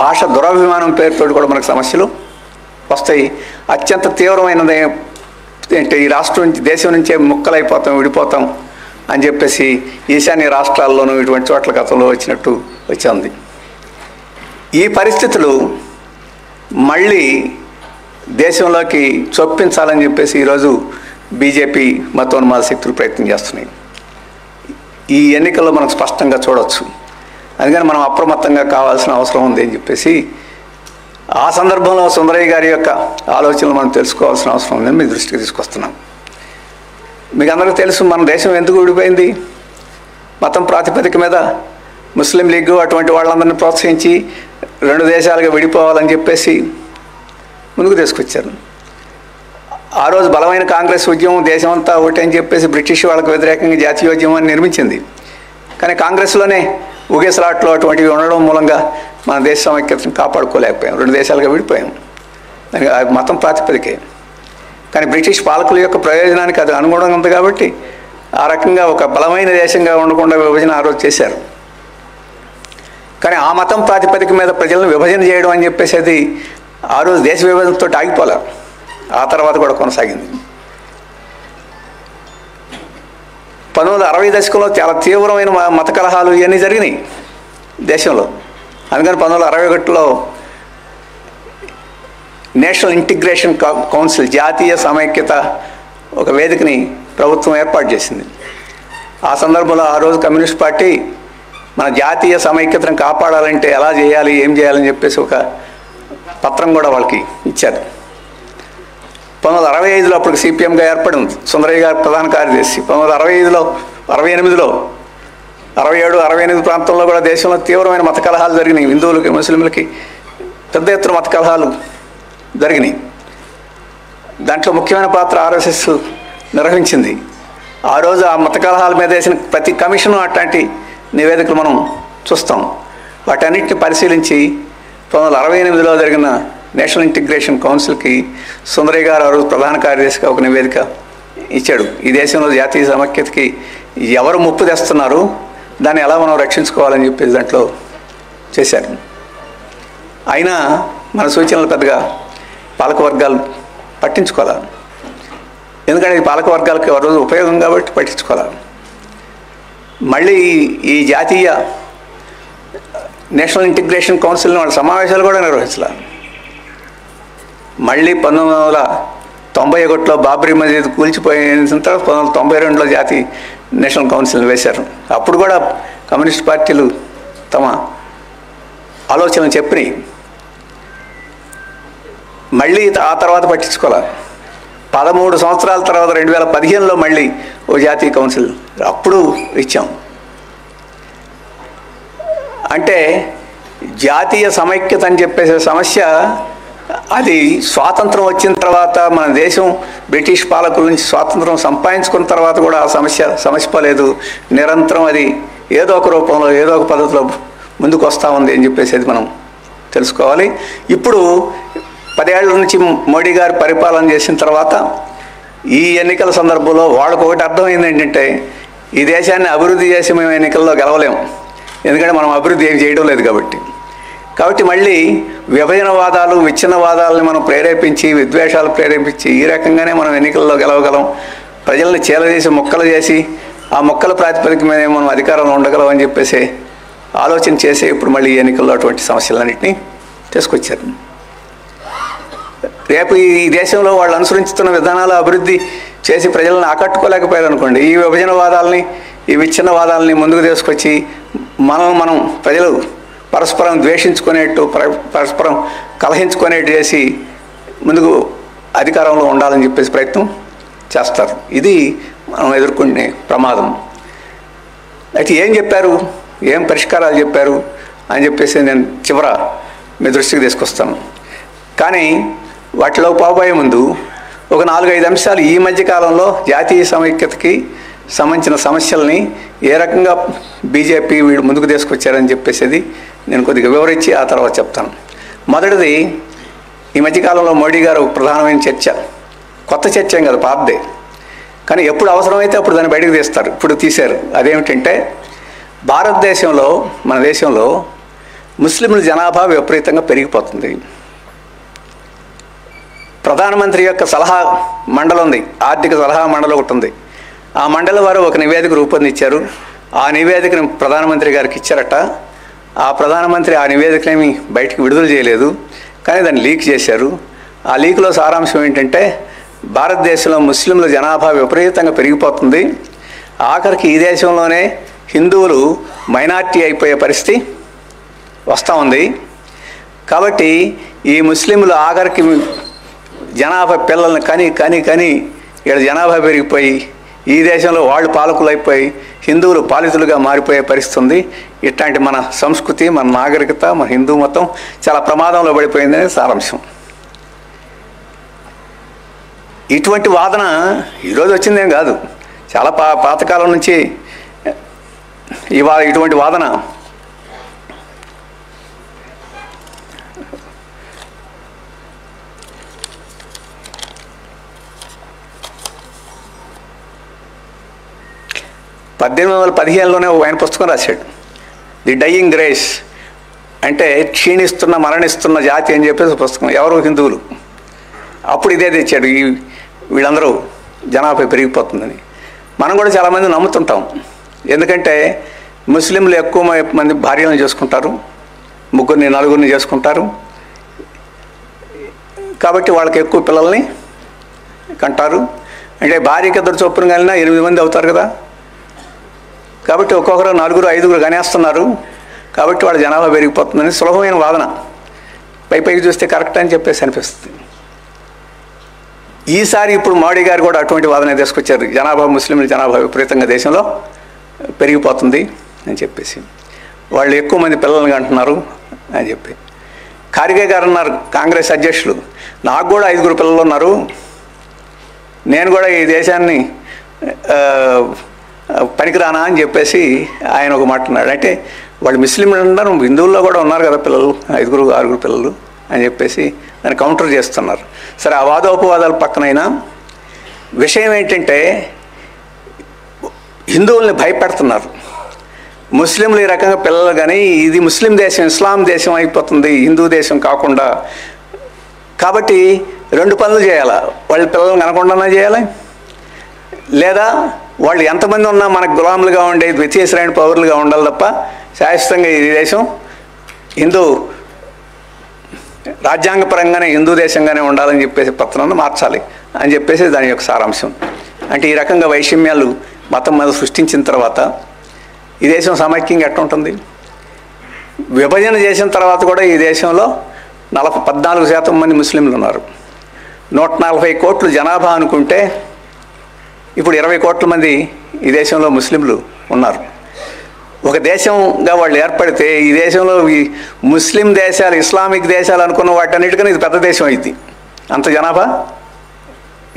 భాష దురభిమానం పేరుతోటి కూడా మనకు సమస్యలు వస్తాయి. అత్యంత తీవ్రమైనది అంటే ఈ రాష్ట్రం నుంచి, దేశం నుంచే ముక్కలైపోతాం, విడిపోతాం అని చెప్పేసి ఈశాన్య రాష్ట్రాల్లోనూ ఇటువంటి చోట్ల గతంలో వచ్చినట్టు వచ్చింది. ఈ పరిస్థితులు మళ్ళీ దేశంలోకి చొప్పించాలని చెప్పేసి ఈరోజు బీజేపీ మతోన్మాద శక్తులు ప్రయత్నం చేస్తున్నాయి. ఈ ఎన్నికల్లో మనం స్పష్టంగా చూడవచ్చు. అందుకని మనం అప్రమత్తంగా కావాల్సిన అవసరం ఉంది అని చెప్పేసి ఆ సందర్భంలో సుందరయ్య గారి యొక్క ఆలోచనలు మనం తెలుసుకోవాల్సిన అవసరం ఉందని మీ దృష్టికి తీసుకొస్తున్నాం. మీకు అందరికీ తెలుసు మన దేశం ఎందుకు విడిపోయింది. మతం ప్రాతిపదిక మీద ముస్లిం లీగ్ అటువంటి వాళ్ళందరినీ ప్రోత్సహించి 2 దేశాలుగా విడిపోవాలని చెప్పేసి ముందుకు తీసుకొచ్చారు. ఆ రోజు బలమైన కాంగ్రెస్ ఉద్యమం దేశమంతా ఒకటి అని చెప్పేసి బ్రిటిష్ వాళ్ళకు వ్యతిరేకంగా జాతీయోద్యమాన్ని నిర్మించింది. కానీ కాంగ్రెస్లోనే ఊగేసలాట్లో అటువంటివి ఉండడం మూలంగా మన దేశ సమైక్యతను కాపాడుకోలేకపోయాం, 2 దేశాలుగా విడిపోయాం. దానికి మతం ప్రాతిపదికే. కానీ బ్రిటిష్ పాలకుల యొక్క ప్రయోజనానికి అది అనుగుణంగా ఉంది కాబట్టి ఆ రకంగా ఒక బలమైన దేశంగా ఉండకుండా విభజన ఆ రోజు చేశారు. కానీ ఆ మతం ప్రాతిపదిక మీద ప్రజలను విభజన చేయడం అని చెప్పేసి అది ఆ రోజు దేశ విభజనతో ఆగిపోలే, ఆ తర్వాత కూడా కొనసాగింది. 1960 దశకంలో చాలా తీవ్రమైన మత కలహాలు ఇవన్నీ జరిగినాయి దేశంలో. అందుకని 1961లో నేషనల్ ఇంటిగ్రేషన్ కౌన్సిల్, జాతీయ సమైక్యత ఒక వేదికని ప్రభుత్వం ఏర్పాటు చేసింది. ఆ సందర్భంలో ఆ రోజు కమ్యూనిస్ట్ పార్టీ మన జాతీయ సమైక్యతను కాపాడాలంటే ఎలా చేయాలి, ఏం చేయాలని చెప్పేసి ఒక పత్రం కూడా వాళ్ళకి ఇచ్చారు. 1965లో అప్పుడు సిపిఎంగా ఏర్పడింది, సుందరయ్య గారు ప్రధాన కార్యదర్శి. 1968లో 67, 68 ప్రాంతంలో కూడా దేశంలో తీవ్రమైన మత కలహాలు జరిగినాయి. హిందువులకి, ముస్లింలకి పెద్ద ఎత్తున మత కలహాలు జరిగినాయి. దాంట్లో ముఖ్యమైన పాత్ర ఆర్ఎస్ఎస్ నిర్వహించింది. ఆ రోజు ఆ మత కలహాల మీద వేసిన ప్రతి కమిషను అట్లాంటి నివేదికలు మనం చూస్తాం. వాటన్నిటిని పరిశీలించి 1968లో జరిగిన నేషనల్ ఇంటిగ్రేషన్ కౌన్సిల్కి సుందరయ్య గారు ఆ రోజు ప్రధాన కార్యదర్శిగా ఒక నివేదిక ఇచ్చాడు. ఈ దేశంలో జాతీయ సమైక్యతకి ఎవరు ముప్పు తెస్తున్నారు, దాన్ని ఎలా మనం రక్షించుకోవాలని చెప్పేసి దాంట్లో చేశారు. అయినా మన సూచనలు పెద్దగా పాలకవర్గాలు పట్టించుకోవాలి. ఎందుకంటే ఈ పాలకవర్గాలకు ఆ రోజు ఉపయోగం కాబట్టి పట్టించుకోవాలి. మళ్ళీ ఈ జాతీయ నేషనల్ ఇంటిగ్రేషన్ కౌన్సిల్ వాళ్ళ సమావేశాలు కూడా నిర్వహించాలి. మళ్ళీ 1991లో బాబ్రీ మసీద్ కూల్చిపోయిన తర్వాత 1992లో జాతీయ నేషనల్ కౌన్సిల్ వేశారు. అప్పుడు కూడా కమ్యూనిస్ట్ పార్టీలు తమ ఆలోచనలు చెప్పినాయి. మళ్ళీ ఆ తర్వాత పట్టించుకోవాలి. 13 సంవత్సరాల తర్వాత 2015లో మళ్ళీ ఓ జాతీయ కౌన్సిల్ అప్పుడు ఇచ్చాం. అంటే జాతీయ సమైక్యత అని చెప్పేసే సమస్య అది స్వాతంత్రం వచ్చిన తర్వాత మన దేశం బ్రిటిష్ పాలకుల నుంచి స్వాతంత్రం సంపాదించుకున్న తర్వాత కూడా ఆ సమస్య పోలేదు. నిరంతరం అది ఏదో ఒక రూపంలో ఏదో ఒక పద్ధతిలో ముందుకు వస్తూ ఉంది అని చెప్పేసి అది మనం తెలుసుకోవాలి. ఇప్పుడు 10 ఏళ్ల నుంచి మోడీ గారు పరిపాలన చేసిన తర్వాత ఈ ఎన్నికల సందర్భంలో వాళ్ళకు ఒకటి అర్థమైంది ఏంటంటే, ఈ దేశాన్ని అభివృద్ధి చేసి మేము ఎన్నికల్లో గెలవలేము, ఎందుకంటే మనం అభివృద్ధి ఏం చేయడం లేదు కాబట్టి మళ్ళీ విభజనవాదాలు, విచ్ఛిన్నవాదాలని మనం ప్రేరేపించి, విద్వేషాలు ప్రేరేపించి ఈ రకంగానే మనం ఎన్నికల్లో గెలవగలం. ప్రజల్ని చీలదీసి మొక్కలు చేసి ఆ మొక్కల ప్రాతిపదిక మీద మనం అధికారంలో ఉండగలం అని చెప్పేసి ఆలోచన చేసి ఇప్పుడు మళ్ళీ ఎన్నికల్లో అటువంటి సమస్యలన్నింటినీ తీసుకొచ్చారు. రేపు ఈ దేశంలో వాళ్ళు అనుసరించుతున్న విధానాలు అభివృద్ధి చేసి ప్రజలను ఆకట్టుకోలేకపోయారు అనుకోండి, ఈ విభజనవాదాలని, ఈ విచ్ఛిన్నవాదాలని ముందుకు తీసుకొచ్చి మనం ప్రజలు పరస్పరం ద్వేషించుకునేట్టు, పరస్పరం కలహించుకునేట్టు చేసి ముందుకు అధికారంలో ఉండాలని చెప్పేసి ప్రయత్నం చేస్తారు. ఇది మనం ఎదుర్కొనే ప్రమాదం. అయితే ఏం చెప్పారు, ఏం పరిష్కారాలు చెప్పారు అని చెప్పేసి నేను చివర మీ దృష్టికి తీసుకొస్తాను. కానీ వాటిలో పోబోయే ముందు ఒక 4-5 అంశాలు ఈ మధ్యకాలంలో జాతీయ సమైక్యతకి సంబంధించిన సమస్యల్ని ఏ రకంగా బీజేపీ వీళ్ళు ముందుకు తీసుకొచ్చారని చెప్పేసి నేను కొద్దిగా వివరించి ఆ తర్వాత చెప్తాను. మొదటిది, ఈ మధ్యకాలంలో మోడీ గారు ప్రధానమైన చర్చ, కొత్త చర్చ ఏం కాదు, పాతదే, కానీ ఎప్పుడు అవసరమైతే అప్పుడు దాన్ని బయటకు తీస్తారు. ఇప్పుడు తీశారు. అదేమిటంటే, భారతదేశంలో, మన దేశంలో ముస్లింల జనాభా విపరీతంగా పెరిగిపోతుంది. ప్రధానమంత్రి యొక్క సలహా మండలి ఉంది, ఆర్థిక సలహా మండలి ఒకటి ఉంది. ఆ మండలి వారు ఒక నివేదిక రూపొందించారు. ఆ నివేదికను ప్రధానమంత్రి గారికి ఇచ్చారట. ఆ ప్రధానమంత్రి ఆ నివేదికనేమి బయటికి విడుదల చేయలేదు, కానీ దాన్ని లీక్ చేశారు. ఆ లీక్లో సారాంశం ఏంటంటే, భారతదేశంలో ముస్లింల జనాభా విపరీతంగా పెరిగిపోతుంది, ఆఖరికి ఈ దేశంలోనే హిందువులు మైనార్టీ అయిపోయే పరిస్థితి వస్తూ ఉంది. కాబట్టి ఈ ముస్లింలు ఆఖరికి జనాభా పిల్లల్ని కని ఇక్కడ జనాభా పెరిగిపోయి ఈ దేశంలో వాళ్ళు పాలకులు అయిపోయి హిందువులు పాలితులుగా మారిపోయే పరిస్థితి ఉంది. ఇట్లాంటి మన సంస్కృతి, మన నాగరికత, మన హిందూ మతం చాలా ప్రమాదంలో పడిపోయిందనే సారాంశం. ఇటువంటి వాదన ఈరోజు వచ్చిందేం కాదు, చాలా పాతకాలం నుంచి ఇటువంటి వాదన (1815లోనే ఆయన పుస్తకం రాశాడు, ది డయింగ్ రేస్, అంటే క్షీణిస్తున్న మరణిస్తున్న జాతి అని చెప్పేసి పుస్తకం. ఎవరు? హిందువులు. అప్పుడు ఇదే తెచ్చాడు, వీళ్ళందరూ జనాభా పెరిగిపోతుందని. మనం కూడా చాలామంది నమ్ముతుంటాం, ఎందుకంటే ముస్లింలు ఎక్కువ మంది భార్యలను చేసుకుంటారు, 3-4 చేసుకుంటారు, కాబట్టి వాళ్ళకి ఎక్కువ పిల్లల్ని కంటారు. అంటే భార్యకి 2 చొప్పున కలిగినా 8 మంది అవుతారు కదా, కాబట్టి ఒక్కొక్కరు 4-5 కనేస్తున్నారు, కాబట్టి వాళ్ళ జనాభా పెరిగిపోతుందని సులభమైన వాదన. పైకి చూస్తే కరెక్ట్ అని చెప్పేసి అనిపిస్తుంది. ఈసారి ఇప్పుడు మోడీ గారు కూడా అటువంటి వాదన తీసుకొచ్చారు. ముస్లింల జనాభా విపరీతంగా దేశంలో పెరిగిపోతుంది, అని చెప్పేసి, వాళ్ళు ఎక్కువ మంది పిల్లల్ని అంటున్నారు అని చెప్పి. ఖార్గే గారు అన్నారు, కాంగ్రెస్ అధ్యక్షులు, నాకు కూడా 5 పిల్లలు ఉన్నారు, నేను కూడా ఈ దేశాన్ని పనికిరానా అని చెప్పేసి ఆయన ఒక మాట అన్నాడు. అంటే వాళ్ళు ముస్లింలు ఉన్నారు, హిందువుల్లో కూడా ఉన్నారు కదా పిల్లలు, 5-6 పిల్లలు అని చెప్పేసి దాన్ని కౌంటర్ చేస్తున్నారు. సరే, ఆ వాదోపవాదాల పక్కనైనా విషయం ఏంటంటే హిందువుల్ని భయపెడుతున్నారు. ముస్లింలు ఈ రకంగా పిల్లలు కానీ ఇది ముస్లిం దేశం, ఇస్లాం దేశం అయిపోతుంది హిందూ దేశం కాకుండా. కాబట్టి 2 పనులు చేయాలా, వాళ్ళ పిల్లల్ని కనకుండానే చేయాలి, లేదా వాళ్ళు ఎంతమంది ఉన్నా మనకు గులాములుగా ఉండే ద్వితీయ శ్రేణి పౌరులుగా ఉండాలి తప్ప శాశ్వతంగా ఈ దేశం హిందూ రాజ్యాంగపరంగానే హిందూ దేశంగానే ఉండాలని చెప్పేసి పత్రాన్ని మార్చాలి అని చెప్పేసి దాని యొక్క సారాంశం. అంటే ఈ రకంగా వైషమ్యాలు మతం మీద సృష్టించిన తర్వాత ఈ దేశం సమైక్యంగా ఎట్లుంటుంది? విభజన చేసిన తర్వాత కూడా ఈ దేశంలో 14% మంది ముస్లింలు ఉన్నారు. 140 కోట్ల జనాభా అనుకుంటే ఇప్పుడు 20 కోట్ల మంది ఈ దేశంలో ముస్లింలు ఉన్నారు. ఒక దేశంగా వాళ్ళు ఏర్పడితే ఈ దేశంలో ఈ ముస్లిం దేశాలు, ఇస్లామిక్ దేశాలు అనుకున్న వాటన్నిటికన్నా ఇది పెద్ద దేశం అయింది. అంత జనాభా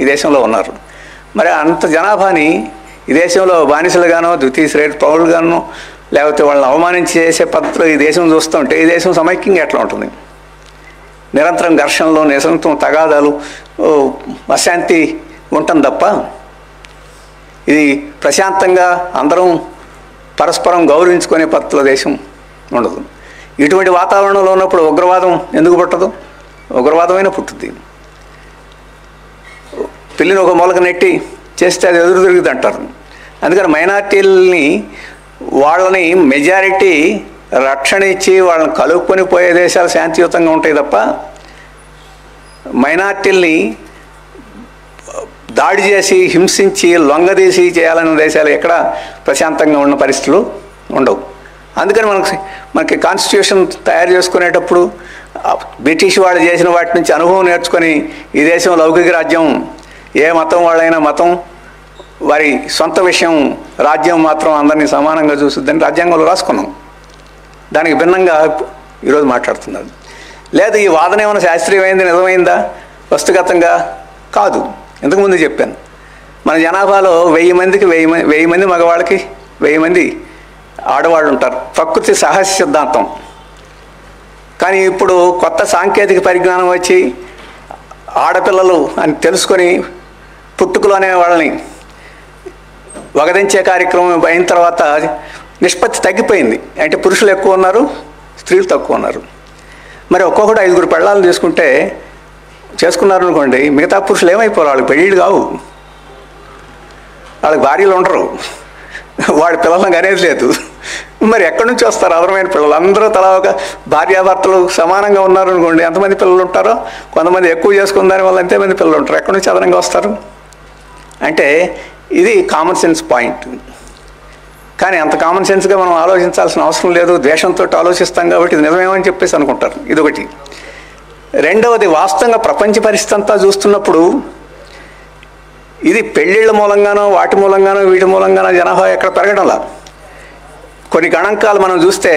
ఈ దేశంలో ఉన్నారు. మరి అంత జనాభాని ఈ దేశంలో బానిసలుగానో ద్వితీయ శ్రేణి పౌరులుగానో లేకపోతే వాళ్ళని అవమానించి చేసే పద్ధతిలో ఈ దేశం చూస్తుంటే ఈ దేశం సమైక్యంగా ఎట్లా ఉంటుంది? నిరంతరం ఘర్షణలు, నిరంతరం తగాదాలు, అశాంతి ఉంటుంది తప్ప ఇది ప్రశాంతంగా అందరం పరస్పరం గౌరవించుకునే పద్ధతిలో దేశం ఉండదు. ఇటువంటి వాతావరణంలో ఉన్నప్పుడు ఉగ్రవాదం ఎందుకు పుట్టదు? ఉగ్రవాదమైనా పుట్టుద్ది. పిల్లిని ఒక మూలక నెట్టి చేస్తే అది ఎదురు తిరుగుతుంది అంటారు. అందుకని మైనార్టీలని వాళ్ళని మెజారిటీ రక్షణ ఇచ్చి వాళ్ళని కలుపుకొని పోయే దేశాలు శాంతియుతంగా ఉంటాయి తప్ప మైనార్టీల్ని దాడి చేసి హింసించి లొంగదీసి చేయాలనే దేశాలు ఎక్కడ ప్రశాంతంగా ఉన్న పరిస్థితులు ఉండవు. అందుకని మనకి కాన్స్టిట్యూషన్ తయారు చేసుకునేటప్పుడు బ్రిటిష్ వాళ్ళు చేసిన వాటి నుంచి అనుభవం నేర్చుకొని ఈ దేశం లౌకిక రాజ్యం, ఏ మతం వాళ్ళైనా మతం వారి సొంత విషయం, రాజ్యం మాత్రం అందరినీ సమానంగా చూస్తుందని రాజ్యాంగంలో రాసుకున్నాం. దానికి భిన్నంగా ఈరోజు మాట్లాడుతున్నారు. లేదు ఈ వాదన ఏమైనా శాస్త్రీయమైంది, నిజమైందా? వస్తుగతంగా కాదు. ఇంతకుముందు చెప్పాను, మన జనాభాలో 1000 మందికి 1000 మంది మగవాళ్ళకి 1000 మంది ఆడవాళ్ళు ఉంటారు. ప్రకృతి సహజ సిద్ధాంతం. కానీ ఇప్పుడు కొత్త సాంకేతిక పరిజ్ఞానం వచ్చి ఆడపిల్లలు అని తెలుసుకొని పుట్టుకలోనే వాళ్ళని వగదించే కార్యక్రమం అయిన తర్వాత నిష్పత్తి తగ్గిపోయింది. అంటే పురుషులు ఎక్కువ ఉన్నారు, స్త్రీలు తక్కువ ఉన్నారు. మరి ఒక్కొక్కడు 5 పెళ్ళాలను చేసుకున్నారు అనుకోండి, మిగతా పురుషులు ఏమైపోరు? వాళ్ళకి పెళ్ళిళ్ళు కావు, వాళ్ళకి భార్యలు ఉండరు, వాడి పిల్లలను అనేది లేదు. మరి ఎక్కడి నుంచి వస్తారు అదనమైన పిల్లలు? అందరూ తలా ఒక భార్యాభర్తలు సమానంగా ఉన్నారు అనుకోండి, ఎంతమంది పిల్లలు ఉంటారో కొంతమంది ఎక్కువ చేసుకున్న దానివల్ల ఎంతమంది పిల్లలు ఉంటారు. ఎక్కడి నుంచి అదనంగా వస్తారు? అంటే ఇది కామన్ సెన్స్ పాయింట్. కానీ అంత కామన్ సెన్స్గా మనం ఆలోచించాల్సిన అవసరం లేదు. ద్వేషంతో ఆలోచిస్తాం కాబట్టి ఇది నిజమేమని చెప్పేసి అనుకుంటారు. ఇదొకటి. రెండవది, వాస్తవంగా ప్రపంచ పరిస్థితి అంతా చూస్తున్నప్పుడు ఇది పెళ్ళిళ్ళ మూలంగానో వాటి మూలంగానో వీటి మూలంగానో జనాభా ఎక్కడ పెరగడంలా. కొన్ని గణాంకాలు మనం చూస్తే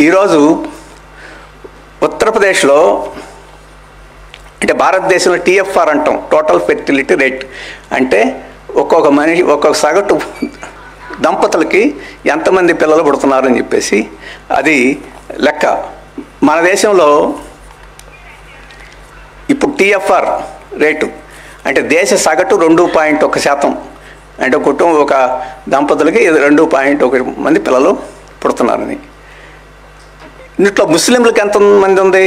ఈరోజు ఉత్తరప్రదేశ్లో, అంటే భారతదేశంలో TFR అంటాం, టోటల్ ఫెర్టిలిటీ రేట్. అంటే ఒక్కొక్క సగటు దంపతులకి ఎంతమంది పిల్లలు పుడుతున్నారు అని చెప్పేసి అది లెక్క. మన దేశంలో ఇప్పుడు TFR రేటు అంటే దేశ సగటు 2.1%. అంటే ఒక దంపతులకి 2.1 మంది పిల్లలు పుడుతున్నారని. ఇంట్లో ముస్లింలకు ఎంతమంది ఉంది?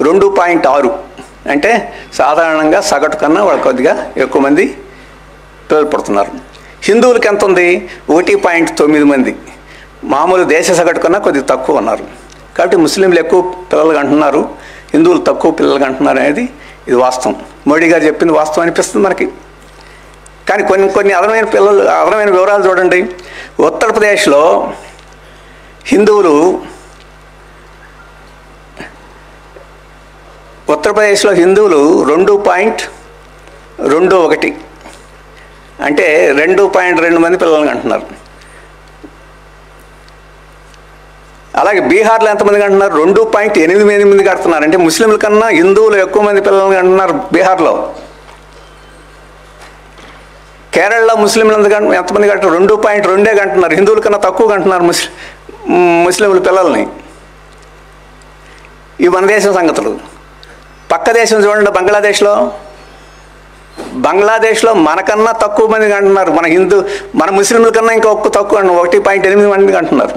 2.6. అంటే సాధారణంగా సగటు కన్నా వాళ్ళు కొద్దిగా ఎక్కువ మంది పిల్లలు పుడుతున్నారు. హిందువులకి ఎంత ఉంది? 1.9 మంది. మామూలు దేశ సగటు కన్నా కొద్దిగా తక్కువ ఉన్నారు. కాబట్టి ముస్లింలు ఎక్కువ పిల్లలు అంటున్నారు, హిందువులు తక్కువ పిల్లలు అంటున్నారు అనేది ఇది వాస్తవం. మోడీ గారు చెప్పింది వాస్తవం అనిపిస్తుంది మనకి. కానీ కొన్ని అదనమైన వివరాలు చూడండి. ఉత్తరప్రదేశ్లో హిందువులు 2.21 అంటే 2.2 మంది పిల్లలు అంటున్నారు. అలాగే బీహార్లో ఎంతమంది కంటున్నారు? 2.88 కడుతున్నారు. అంటే ముస్లింల కన్నా హిందువులు ఎక్కువ మంది పిల్లలు కంటున్నారు బీహార్లో. కేరళలో ముస్లింలు ఎంతమంది కంటారు? 2.2 కంటున్నారు. హిందువుల కన్నా తక్కువ కంటున్నారు ముస్లింల పిల్లల్ని. ఇవి మన దేశం సంగతులు. పక్క దేశం చూడండి, బంగ్లాదేశ్లో మనకన్నా తక్కువ మంది కంటున్నారు. మన ముస్లింల కన్నా ఇంకా తక్కువ 1.8 మంది కంటున్నారు.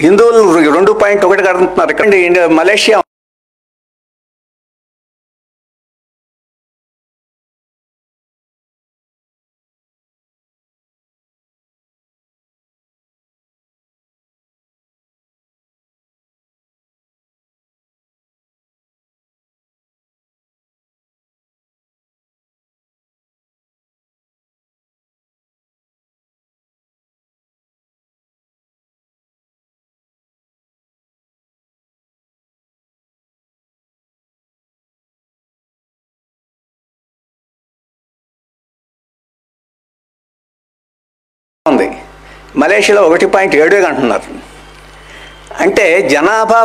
హిందువులు 2.1 కంటున్నారు. ఇక్కడ మలేషియా ఉంది. మలేషియాలో 1.7 కంటున్నారు. అంటే జనాభా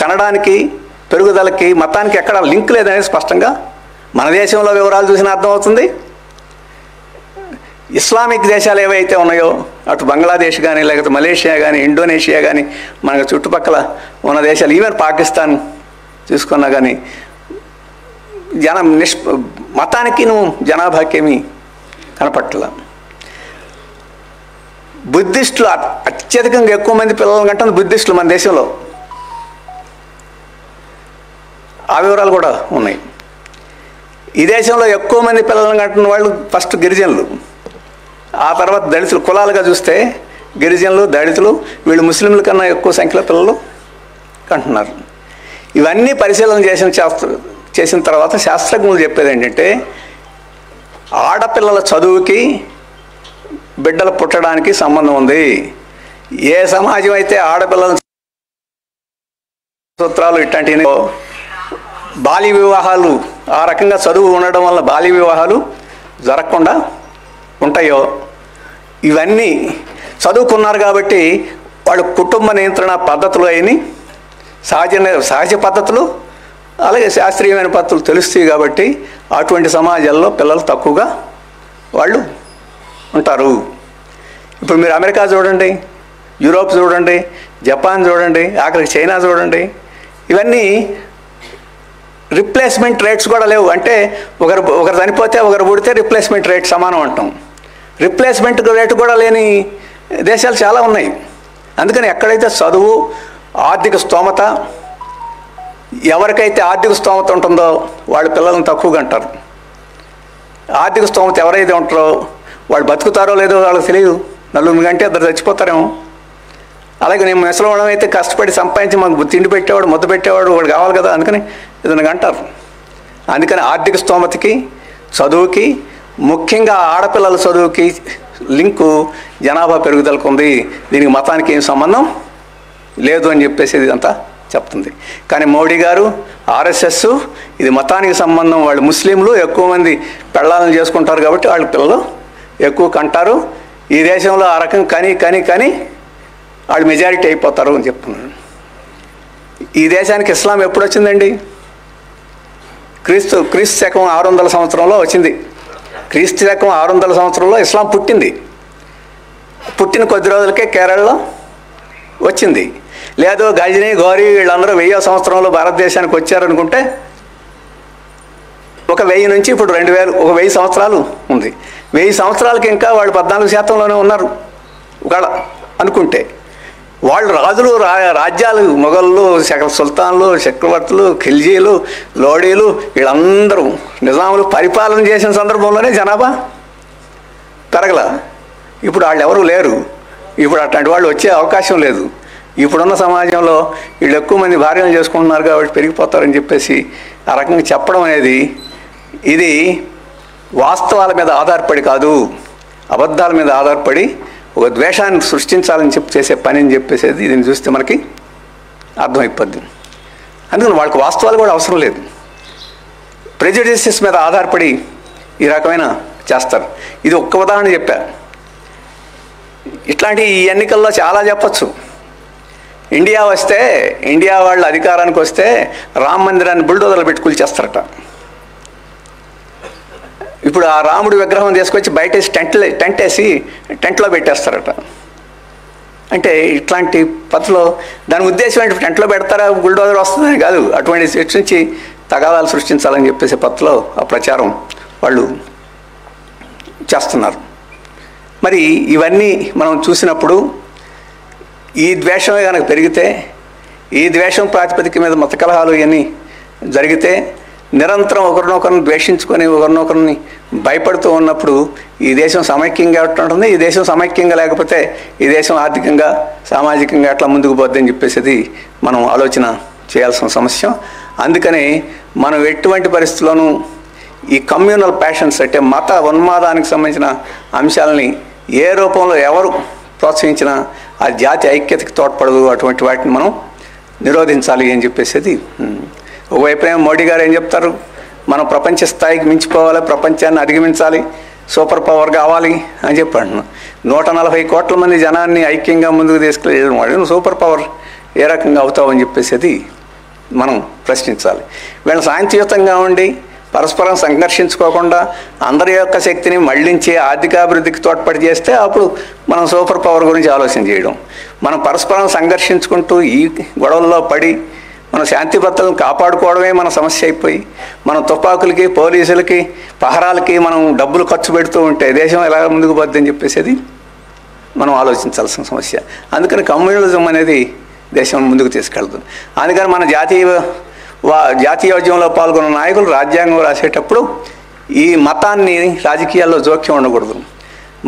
కనడానికి పెరుగుదలకి మతానికి ఎక్కడ లింక్ లేదనేది స్పష్టంగా మన దేశంలో వివరాలు చూసిన అర్థమవుతుంది. ఇస్లామిక్ దేశాలు ఏవైతే ఉన్నాయో అటు బంగ్లాదేశ్ కానీ లేకపోతే మలేషియా కానీ ఇండోనేషియా కానీ మనకు చుట్టుపక్కల ఉన్న దేశాలు ఈవెన్ పాకిస్తాన్ చూసుకున్నా కానీ మతానికి జనాభాకేమీ కనపట్ల. బుద్ధిస్టులు అత్యధికంగా ఎక్కువ మంది పిల్లలు కంటే బుద్ధిస్టులు మన దేశంలో, ఆ వివరాలు కూడా ఉన్నాయి. ఈ దేశంలో ఎక్కువ మంది పిల్లలను కంటున్న వాళ్ళు ఫస్ట్ గిరిజనులు, ఆ తర్వాత దళితులు. కులాలుగా చూస్తే గిరిజనులు, దళితులు, వీళ్ళు ముస్లింల కన్నా ఎక్కువ సంఖ్యలో పిల్లలు కంటున్నారు. ఇవన్నీ పరిశీలన చేసిన తర్వాత శాస్త్రజ్ఞులు చెప్పేది ఏంటంటే ఆడపిల్లల చదువుకి బిడ్డలు పుట్టడానికి సంబంధం ఉంది. ఏ సమాజం అయితే ఆడపిల్లల సూత్రాలు ఇట్లాంటివి బాల్య వివాహాలు ఆ రకంగా చదువు ఉండడం వల్ల బాల్య వివాహాలు జరగకుండా ఉంటాయో, ఇవన్నీ చదువుకున్నారు కాబట్టి వాళ్ళు కుటుంబ నియంత్రణ పద్ధతులు అయిన సహజ పద్ధతులు అలాగే శాస్త్రీయమైన పద్ధతులు తెలుస్తాయి కాబట్టి అటువంటి సమాజాల్లో పిల్లలు తక్కువగా వాళ్ళు ఉంటారు. ఇప్పుడు మీరు అమెరికా చూడండి, యూరోప్ చూడండి, జపాన్ చూడండి, ఆఖరికి చైనా చూడండి, ఇవన్నీ రిప్లేస్మెంట్ రేట్స్ కూడా లేవు. అంటే ఒకరు చనిపోతే ఒకరు పుడితే రిప్లేస్మెంట్ రేట్ సమానం అంటాం. రిప్లేస్మెంట్ రేటు కూడా లేని దేశాలు చాలా ఉన్నాయి. అందుకని ఎక్కడైతే చదువు, ఆర్థిక స్తోమత, ఎవరికైతే ఆర్థిక స్తోమత ఉంటుందో వాళ్ళ పిల్లలను తక్కువగా అంటారు. ఆర్థిక స్తోమత ఎవరైతే ఉంటారో వాళ్ళు బతుకుతారో లేదో వాళ్ళకి తెలియదు. 4 గంటే ఇద్దరు చచ్చిపోతారేమో. అలాగే నేను ముసలివాళ్ళం అయితే కష్టపడి సంపాదించి మాకు తిండి పెట్టేవాడు, ముద్ద పెట్టేవాడు వాడు కావాలి కదా, అందుకని ఏదైనా అంటారు. అందుకని ఆర్థిక స్తోమతకి, చదువుకి, ముఖ్యంగా ఆడపిల్లల చదువుకి లింకు జనాభా పెరుగుదలకు ఉంది. దీనికి మతానికి ఏం సంబంధం లేదు అని చెప్పేసి ఇదంతా చెప్తుంది. కానీ మోడీ గారు, ఆర్ఎస్ఎస్ ఇది మతానికి సంబంధం, వాళ్ళు ముస్లింలు ఎక్కువ మంది పెళ్ళాలను చేసుకుంటారు కాబట్టి వాళ్ళ పిల్లలు ఎక్కువ కంటారు. ఈ దేశంలో ఆ రకం కానీ వాళ్ళు మెజారిటీ అయిపోతారు అని చెప్తున్నాను. ఈ దేశానికి ఇస్లాం ఎప్పుడు వచ్చిందండి? క్రీస్తు శకం 600 సంవత్సరంలో వచ్చింది. క్రీస్తు శకం 600 సంవత్సరంలో ఇస్లాం పుట్టింది. పుట్టిన కొద్ది రోజులకే కేరళలో వచ్చింది. లేదు గజనీ, గౌరీ వీళ్ళందరూ 1000వ సంవత్సరంలో భారతదేశానికి వచ్చారనుకుంటే 1000 నుంచి ఇప్పుడు 2000, 1000 సంవత్సరాలు ఉంది. 1000 సంవత్సరాలకి ఇంకా వాళ్ళు 14% ఉన్నారు ఒకవేళ అనుకుంటే. వాళ్ళు రాజులు, రాజ్యాలు, మొఘళ్ళు, సుల్తాన్లు, చక్రవర్తులు, ఖిల్జీలు, లోడీలు వీళ్ళందరూ నిజాములు పరిపాలన చేసిన సందర్భంలోనే జనాభా పెరగల. ఇప్పుడు వాళ్ళు ఎవరు లేరు. ఇప్పుడు అట్లాంటి వాళ్ళు వచ్చే అవకాశం లేదు. ఇప్పుడున్న సమాజంలో వీళ్ళు ఎక్కువ మంది భార్యలు చేసుకుంటున్నారు కాబట్టి పెరిగిపోతారని చెప్పేసి ఆ రకంగా చెప్పడం అనేది ఇది వాస్తవాల మీద ఆధారపడి కాదు, అబద్ధాల మీద ఆధారపడి ఒక ద్వేషాన్ని సృష్టించాలని చేసే పని అని చెప్పేసేది దీన్ని చూస్తే మనకి అర్థమైపోద్ది. అందుకని వాళ్ళకి వాస్తవాలు కూడా అవసరం లేదు. ప్రెజుడిసెస్ మీద ఆధారపడి ఈ రకమైన చేస్తారు. ఇది ఒక్క ఉదాహరణ చెప్పా. ఇట్లాంటి ఈ ఎన్నికల్లో చాలా చెప్పచ్చు. ఇండియా వాళ్ళు అధికారానికి వస్తే రామ మందిరాన్ని బుల్డోజర్లు పెట్టి కూల్చేస్తారట. ఇప్పుడు ఆ రాముడి విగ్రహం తీసుకొచ్చి బయటేసి టెంట్ వేసి టెంట్లో పెట్టేస్తారట. అంటే ఇట్లాంటి పద్ధతిలో దాని ఉద్దేశం ఏంటి? టెంట్లో పెడతారా, బుల్డోజర్ వస్తుందని కాదు, అటువంటి సృష్టించి తగాదాలు సృష్టించాలని చెప్పేసి పద్ధతిలో ఆ ప్రచారం వాళ్ళు చేస్తున్నారు. మరి ఇవన్నీ మనం చూసినప్పుడు ఈ ద్వేషమే కనుక పెరిగితే, ఈ ద్వేషం ప్రాతిపదిక మీద మత కలహాలు ఇవన్నీ జరిగితే, నిరంతరం ఒకరినొకరిని ద్వేషించుకొని ఒకరినొకరిని భయపడుతూ ఉన్నప్పుడు ఈ దేశం సమైక్యంగా ఉంటుంది. ఈ దేశం సమైక్యంగా లేకపోతే ఈ దేశం ఆర్థికంగా, సామాజికంగా ఎట్లా ముందుకు పోద్దని చెప్పేసి మనం ఆలోచన చేయాల్సిన సమస్య. అందుకని మనం ఎటువంటి పరిస్థితుల్లోనూ ఈ కమ్యూనల్ ప్యాషన్స్ అంటే మత ఉన్మాదానికి సంబంధించిన అంశాలని ఏ రూపంలో ఎవరు ప్రోత్సహించినా ఆ జాతి ఐక్యతకి తోడ్పడదు. అటువంటి వాటిని మనం నిరోధించాలి అని చెప్పేసి ఒకవైపునేమో మోడీ గారు ఏం చెప్తారు, మనం ప్రపంచ స్థాయికి మించిపోవాలి, ప్రపంచాన్ని అధిగమించాలి, సూపర్ పవర్ కావాలి అని చెప్పి అంటున్నాను. 140 కోట్ల మంది జనాన్ని ఐక్యంగా ముందుకు తీసుకెళ్ళడం వాడు సూపర్ పవర్ ఏ రకంగా అవుతామని చెప్పేసి మనం ప్రశ్నించాలి. వీళ్ళ శాంతియుతంగా ఉండి పరస్పరం సంఘర్షించుకోకుండా అందరి యొక్క శక్తిని మళ్లించి ఆర్థికాభివృద్ధికి తోడ్పడి చేస్తే అప్పుడు మనం సూపర్ పవర్ గురించి ఆలోచన చేయడం. మనం పరస్పరం సంఘర్షించుకుంటూ ఈ గొడవల్లో పడి మన శాంతి భద్రతలను కాపాడుకోవడమే మన సమస్య అయిపోయి మనం తుపాకులకి పోలీసులకి పహరాలకి మనం డబ్బులు ఖర్చు పెడుతూ ఉంటే దేశం ఎలా ముందుకు పోద్దని చెప్పేసి మనం ఆలోచించాల్సిన సమస్య. అందుకని కమ్యూనలిజం అనేది దేశం ముందుకు తీసుకెళ్తుంది. అందుకని మన జాతీయోద్యమంలో పాల్గొన్న నాయకులు రాజ్యాంగం రాసేటప్పుడు ఈ మతాన్ని రాజకీయాల్లో జోక్యం ఉండకూడదు.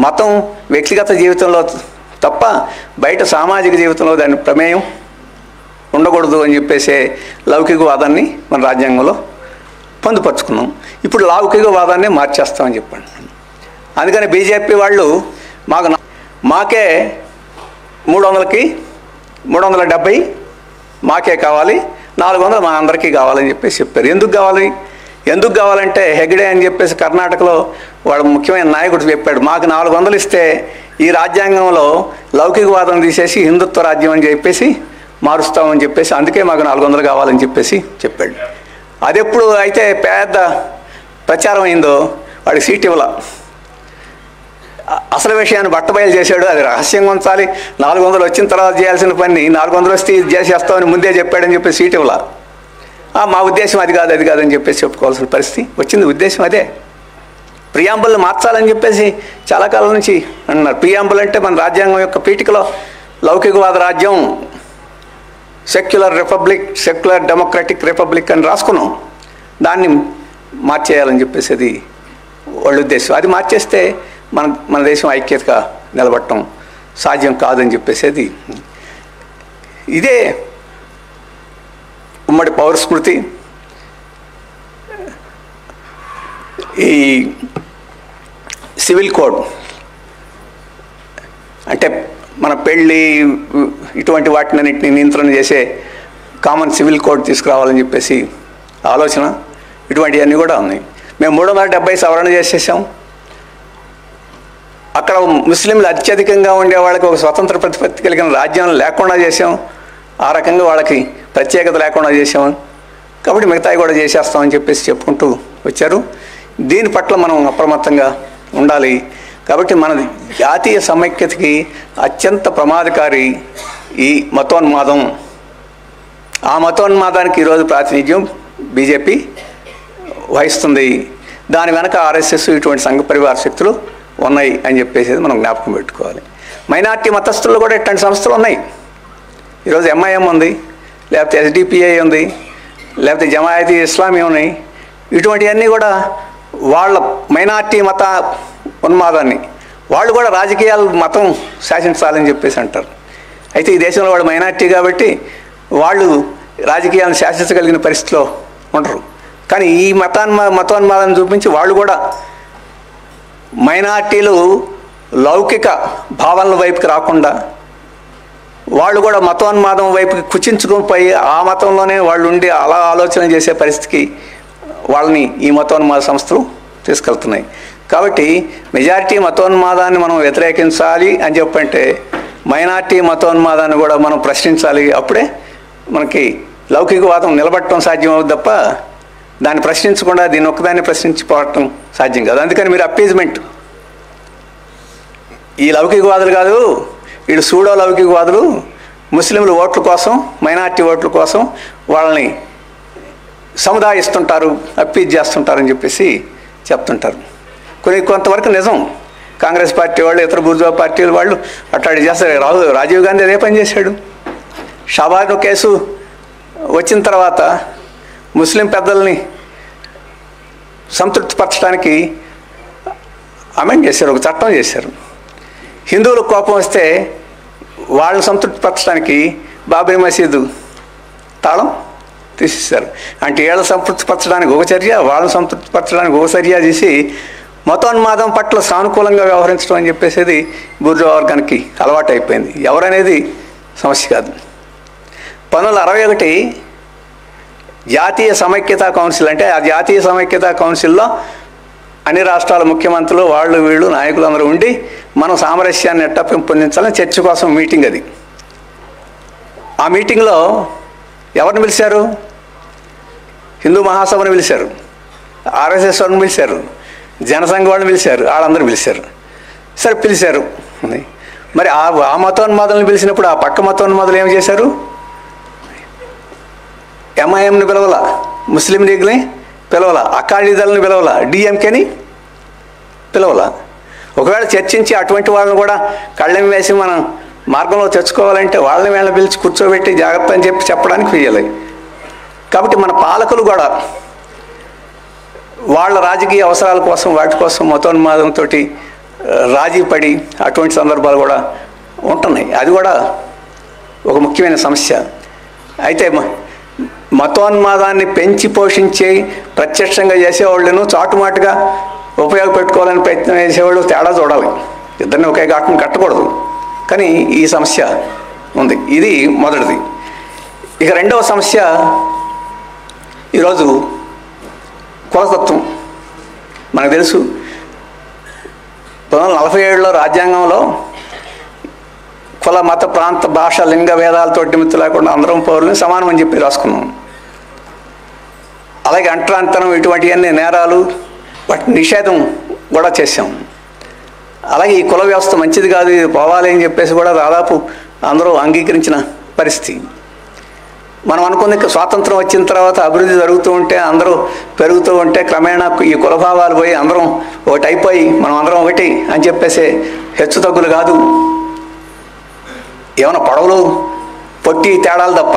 మతం వ్యక్తిగత జీవితంలో తప్ప బయట సామాజిక జీవితంలో దాని ప్రమేయం ఉండకూడదు అని చెప్పేసే లౌకికవాదాన్ని మన రాజ్యాంగంలో పొందుపరుచుకున్నాం. ఇప్పుడు లౌకికవాదాన్ని మార్చేస్తామని చెప్పండి. అందుకని బీజేపీ వాళ్ళు మాకే 300కి 370 మాకే కావాలి, 400 మా అందరికీ కావాలని చెప్పేసి చెప్పారు. ఎందుకు కావాలంటే హెగ్డే అని చెప్పేసి కర్ణాటకలో వాడు ముఖ్యమైన నాయకుడు చెప్పాడు, మాకు 400 ఇస్తే ఈ రాజ్యాంగంలో లౌకికవాదం తీసేసి హిందుత్వ రాజ్యం అని చెప్పేసి మారుస్తామని చెప్పేసి, అందుకే మాకు 400 కావాలని చెప్పేసి చెప్పాడు. అది ఎప్పుడు అయితే పెద్ద ప్రచారం అయిందో వాడికి సీట్ ఇవ్వాల. అసలు విషయాన్ని బట్టబయలు చేశాడు. అది రహస్యంగా ఉంచాలి. 400 వచ్చిన తర్వాత చేయాల్సిన పని 400 వస్తే ఇది చేసేస్తామని ముందే చెప్పాడని చెప్పి సీట్ ఇవ్వాల. మా ఉద్దేశం అది కాదని చెప్పేసి చెప్పుకోవాల్సిన పరిస్థితి వచ్చింది. ఉద్దేశం అదే. ప్రియాంబుల్ని మార్చాలని చెప్పేసి చాలా కాలం నుంచి అన్నారు. ప్రియాంబుల్ అంటే మన రాజ్యాంగం యొక్క పీఠికలో లౌకికవాద రాజ్యం, secular republic, secular democratic republic అని రాసుకున్నాం. దాన్ని మార్చేయాలని చెప్పేసి అది వాళ్ళ ఉద్దేశం. అది మార్చేస్తే మన దేశం ఐక్యతగా నిలబడటం సాధ్యం కాదని చెప్పేసి ఇదే ఉమ్మడి పౌరస్మృతి, ఈ సివిల్ కోడ్ అంటే మన పెళ్ళి ఇటువంటి వాటినన్నింటినీ నియంత్రణ చేసే కామన్ సివిల్ కోడ్ తీసుకురావాలని చెప్పేసి ఆలోచన, ఇటువంటివన్నీ కూడా ఉన్నాయి. మేము 370 సవరణ చేసేసాం. అక్కడ ముస్లింలు అత్యధికంగా ఉండే వాళ్ళకి ఒక స్వతంత్ర ప్రతిపత్తి కలిగిన రాజ్యం లేకుండా చేసాం. ఆ రకంగా వాళ్ళకి ప్రత్యేకత లేకుండా చేసాం. కాబట్టి మిగతాయి కూడా చేసేస్తామని చెప్పేసి చెప్పుకుంటూ వచ్చారు. దీని పట్ల మనం అప్రమత్తంగా ఉండాలి. కాబట్టి మన జాతీయ సమైక్యతకి అత్యంత ప్రమాదకారి ఈ మతోన్మాదం. ఆ మతోన్మాదానికి ఈరోజు ప్రాతినిధ్యం బీజేపీ వహిస్తుంది. దాని వెనక ఆర్ఎస్ఎస్ ఇటువంటి సంఘ పరివార శక్తులు ఉన్నాయి అని చెప్పేసి మనం జ్ఞాపకం పెట్టుకోవాలి. మైనార్టీ మతస్థుల్లో కూడా ఇట్లాంటి సంస్థలు ఉన్నాయి. ఈరోజు ఎంఐఎం ఉంది, లేకపోతే ఎస్డిపిఐ ఉంది, లేకపోతే జమాయతీ ఇస్లామీ ఉన్నాయి. ఇటువంటివన్నీ కూడా వాళ్ళ మైనార్టీ మత ఉన్మాదాన్ని వాళ్ళు కూడా రాజకీయాలు మతం శాసించాలని చెప్పేసి అంటారు. అయితే ఈ దేశంలో వాళ్ళు మైనార్టీ కాబట్టి వాళ్ళు రాజకీయాలను శాసించగలిగిన పరిస్థితిలో ఉండరు. కానీ ఈ మతోన్మాదాన్ని చూపించి వాళ్ళు కూడా మైనార్టీలు లౌకిక భావనల వైపుకి రాకుండా వాళ్ళు కూడా మతోన్మాదం వైపుకి కుచించుకొని పోయి ఆ మతంలోనే వాళ్ళు ఉండి అలా ఆలోచన చేసే పరిస్థితికి వాళ్ళని ఈ మతోన్మాద సంస్థలు తీసుకెళ్తున్నాయి. కాబట్టి మెజారిటీ మతోన్మాదాన్ని మనం వ్యతిరేకించాలి అని చెప్పంటే మైనార్టీ మతోన్మాదాన్ని కూడా మనం ప్రశ్నించాలి. అప్పుడే మనకి లౌకికవాదం నిలబడటం సాధ్యం అవుతుంది తప్ప దాన్ని ప్రశ్నించకుండా దీన్ని ఒక్కదాన్ని ప్రశ్నించిపోవటం సాధ్యం కాదు. అందుకని మీరు అప్పీజ్మెంట్, ఈ లౌకికవాదులు కాదు, వీళ్ళు సూడో లౌకికవాదులు, ముస్లింల ఓట్ల కోసం, మైనార్టీ ఓట్ల కోసం వాళ్ళని సముదాయిస్తుంటారు, అప్పీజ్ చేస్తుంటారని చెప్పేసి చెప్తుంటారు. కొంతవరకు నిజం. కాంగ్రెస్ పార్టీ వాళ్ళు, ఇతర బూర్జువా పార్టీల వాళ్ళు అట్లాంటి చేస్తారు. రాజీవ్ గాంధీ అదే పని చేశాడు. షాబాను కేసు వచ్చిన తర్వాత ముస్లిం పెద్దల్ని సంతృప్తిపరచడానికి అమెండ్ చేశారు, ఒక చట్టం చేశారు. హిందువులకు కోపం వస్తే వాళ్ళని సంతృప్తిపరచడానికి బాబరీ మసీదు తాళం తీసేశారు. అంటే వీళ్ళ సంతృప్తిపరచడానికి ఒక చర్య, వాళ్ళని సంతృప్తిపరచడానికి ఒక చర్య చేసి మతోన్మాదం పట్ల సానుకూలంగా వ్యవహరించడం అని చెప్పేసి బూర్జువా వర్గానికి అలవాటు అయిపోయింది. ఎవరనేది సమస్య కాదు. 1961 జాతీయ సమైక్యతా కౌన్సిల్, అంటే ఆ జాతీయ సమైక్యతా కౌన్సిల్లో అన్ని రాష్ట్రాల ముఖ్యమంత్రులు వాళ్ళు వీళ్ళు నాయకులందరూ ఉండి మనం సామరస్యాన్ని ఎట్టా పెంపొందించాలని చర్చ కోసం మీటింగ్. అది ఆ మీటింగ్లో ఎవరిని పిలిచారు? హిందూ మహాసభను పిలిచారు, ఆర్ఎస్ఎస్ వాళ్ళని పిలిచారు, జనసంఘ వాళ్ళని పిలిచారు, వాళ్ళందరూ పిలిచారు. సరే పిలిచారు. మరి ఆ మతోన్మాదులను పిలిచినప్పుడు ఆ పక్క మతోన్మాదులు ఏం చేశారు? ఎంఐఎంని పిలవాల, ముస్లిం లీగ్ని పిలవాల, అకాలీదళని పిలవాల, డిఎంకేని పిలవాల. ఒకవేళ చర్చించి అటువంటి వాళ్ళని కూడా కళ్ళెం వేసి మనం మార్గంలో తెచ్చుకోవాలంటే వాళ్ళని వీళ్ళని పిలిచి కూర్చోబెట్టి జాగ్రత్త అని చెప్పడానికి వేయాలి. కాబట్టి మన పాలకులు కూడా వాళ్ళ రాజకీయ అవసరాల కోసం వాటి కోసం మతోన్మాదంతో రాజీ పడి అటువంటి సందర్భాలు కూడా ఉంటున్నాయి. అది కూడా ఒక ముఖ్యమైన సమస్య. అయితే మతోన్మాదాన్ని పెంచి పోషించి ప్రత్యక్షంగా చేసేవాళ్ళను చాటుమాటుగా ఉపయోగపెట్టుకోవాలని ప్రయత్నం చేసేవాళ్ళు తేడా చూడాలి. ఇద్దరిని ఒకే ఘాటను కట్టకూడదు. కానీ ఈ సమస్య ఉంది. ఇది మొదటిది. ఇక రెండవ సమస్య ఈరోజు కులతత్వం. మనకు తెలుసు 1947లో రాజ్యాంగంలో కుల మత ప్రాంత భాష లింగ భేదాలతో నిమిత్త లేకుండా అందరం పౌరులని సమానం అని చెప్పి రాసుకున్నాం. అలాగే అంటరాంతనం ఇటువంటివన్నీ నేరాలు వాటి నిషేధం కూడా చేశాం. అలాగే ఈ కుల వ్యవస్థ మంచిది కాదు, ఇది పోవాలి అని చెప్పేసి కూడా దాదాపు అందరూ అంగీకరించిన పరిస్థితి. మనం అనుకుంది స్వాతంత్రం వచ్చిన తర్వాత అభివృద్ధి జరుగుతూ ఉంటే అందరూ పెరుగుతూ ఉంటే క్రమేణా ఈ కులభావాలు పోయి అందరం ఒకటి అయిపోయి మనం అందరం ఒకటి అని చెప్పేసి హెచ్చు తగ్గులు కాదు, ఏమైనా పొడవులు పొట్టి తేడాలు తప్ప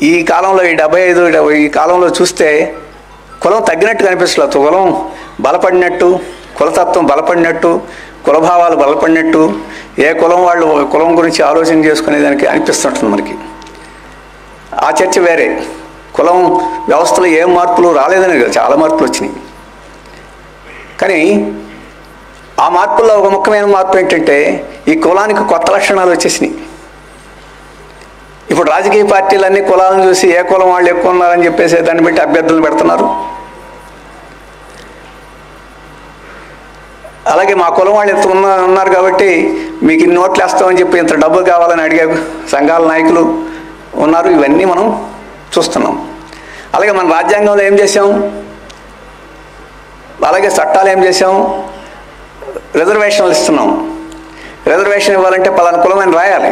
ఈ కాలంలో ఈ 75 ఈ కాలంలో చూస్తే కులం తగ్గినట్టు కనిపిస్తలేదు. కులం బలపడినట్టు, కులతత్వం బలపడినట్టు, కులభావాలు బలపడినట్టు, ఏ కులం వాళ్ళు కులం గురించి ఆలోచన చేసుకునేదానికి అనిపిస్తుంటుంది మనకి. ఆ చర్చ వేరే. కులం వ్యవస్థలో ఏం మార్పులు రాలేదని కదా, చాలా మార్పులు వచ్చినాయి. కానీ ఆ మార్పుల్లో ఒక ముఖ్యమైన మార్పు ఏంటంటే ఈ కులానికి కొత్త లక్షణాలు వచ్చేసినాయి. ఇప్పుడు రాజకీయ పార్టీలన్నీ కులాలను చూసి ఏ కులం వాళ్ళు ఎక్కువ ఉన్నారని చెప్పేసి దాన్ని బట్టి అభ్యర్థులు పెడుతున్నారు. అలాగే మా కులం వాళ్ళు ఎంత ఉన్నారు కాబట్టి మీకు ఇన్ని ఓట్లు వేస్తామని చెప్పి ఇంత డబ్బు కావాలని అడిగే సంఘాల నాయకులు ఉన్నారు. ఇవన్నీ మనం చూస్తున్నాం. అలాగే మన రాజ్యాంగంలో ఏం చేసాం, అలాగే చట్టాలు ఏం చేసాం, రిజర్వేషన్లు ఇస్తున్నాం. రిజర్వేషన్ ఇవ్వాలంటే పలానా కులం అని రాయాలి.